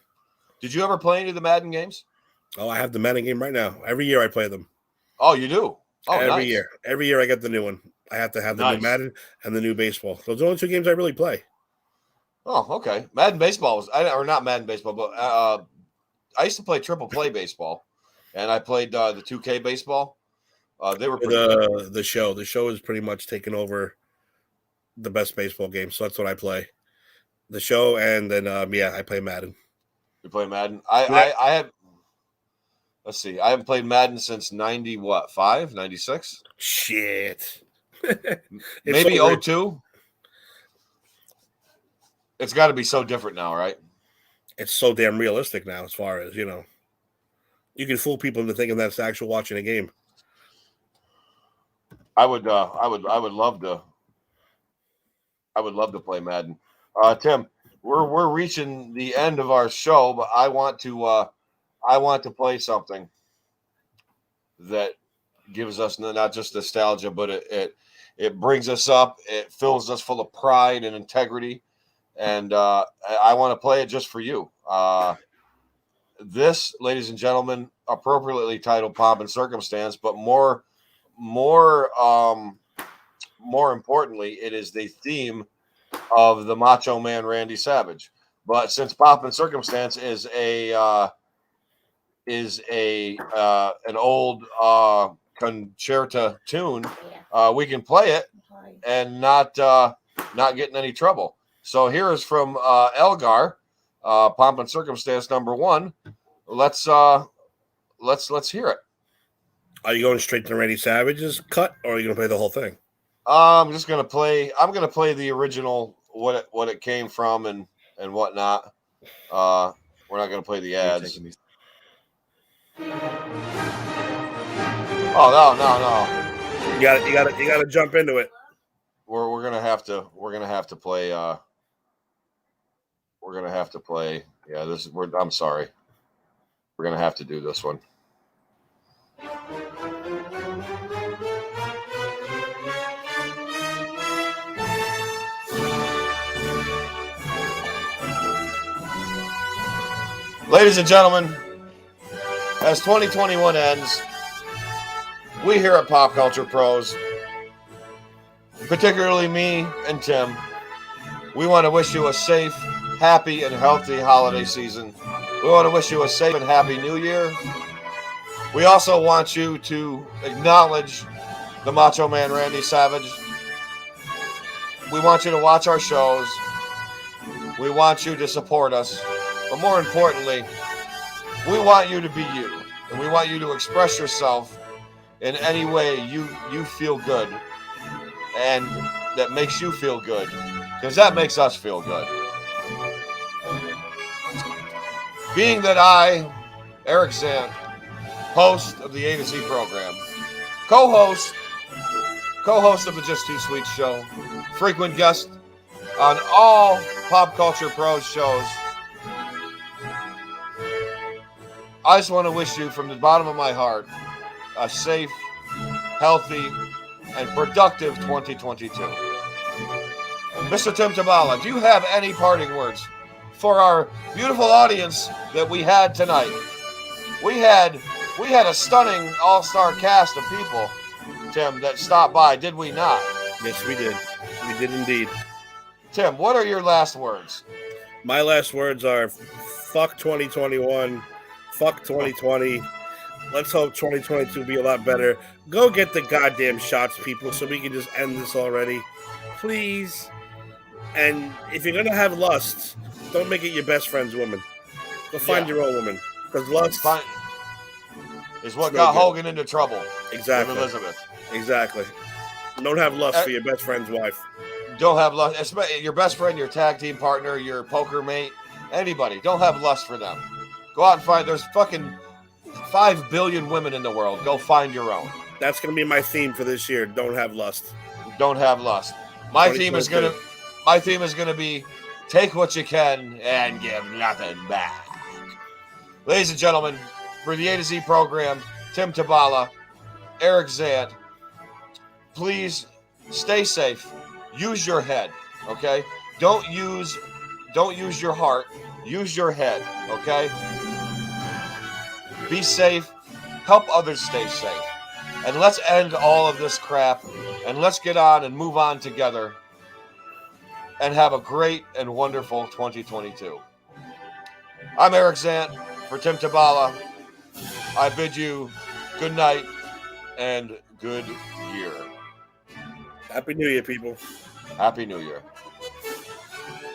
Did you ever play any of the Madden games? Oh, I have the Madden game right now. Every year I play them. Oh, you do? Oh, every year. Every year I get the new one. I have to have the new Madden and the new baseball. Those are the only 2 games I really play. Oh, okay. Madden baseball or not Madden baseball, but I used to play triple play baseball, and I played the 2K baseball. They were pretty good. The show. The show is pretty much taken over the best baseball game, so that's what I play. The show, and then I play Madden. You play Madden? I have. Let's see. I haven't played Madden since 95, 96? Shit. Maybe 02? It's got to be so different now, right? It's so damn realistic now as far as, you can fool people into thinking that's actual watching a game. I would love to play Madden. Tim, we're reaching the end of our show, but I want to play something that gives us not just nostalgia, but it brings us up. It fills us full of pride and integrity. And I want to play it just for you. This, ladies and gentlemen, appropriately titled "Pomp and Circumstance," but more importantly, it is the theme of the Macho Man Randy Savage. But since "Pomp and Circumstance" is an old concerta tune, we can play it and not get in any trouble. So here is from Elgar, "Pomp and Circumstance" #1. Let's hear it. Are you going straight to Randy Savage's cut, or are you going to play the whole thing? I'm gonna play the original, what it came from and whatnot. We're not gonna play the ads. Oh no! You got to jump into it. We're gonna have to play. Yeah, I'm sorry. We're gonna have to do this one. Ladies and gentlemen, as 2021 ends, we here at Pop Culture Pros, particularly me and Tim, we want to wish you a safe, happy, and healthy holiday season. We want to wish you a safe and happy New Year. We also want you to acknowledge the Macho Man Randy Savage. We want you to watch our shows. We want you to support us. But more importantly, we want you to be you. And we want you to express yourself in any way you feel good. And that makes you feel good. Because that makes us feel good. Being that I, Eric Zant, host of the A to Z program, co-host of the Just Too Sweet show, frequent guest on all Pop Culture Pros shows. I just want to wish you from the bottom of my heart a safe, healthy, and productive 2022. Mr. Tim Tabala, do you have any parting words for our beautiful audience that we had tonight? We had a stunning all-star cast of people, Tim, that stopped by, did we not? Yes, we did. We did indeed. Tim, what are your last words? My last words are fuck 2021, fuck 2020. Let's hope 2022 be a lot better. Go get the goddamn shots, people, so we can just end this already. Please. And if you're going to have lust, don't make it your best friend's woman. Go find your own woman. Because lust is what got Hogan into trouble. Exactly. With Elizabeth. Exactly. Don't have lust for your best friend's wife. Don't have lust. Your best friend, your tag team partner, your poker mate, anybody. Don't have lust for them. Go out and find. There's fucking 5 billion women in the world. Go find your own. That's going to be my theme for this year. Don't have lust. Don't have lust. My theme is going to be take what you can and give nothing back. Ladies and gentlemen, for the A to Z program, Tim Tabala, Eric Zant, please stay safe. Use your head, okay? Don't use your heart. Use your head, okay? Be safe. Help others stay safe. And let's end all of this crap and let's get on and move on together and have a great and wonderful 2022. I'm Eric Zant for Tim Tabala. I bid you good night and good year. Happy New Year, people. Happy New Year.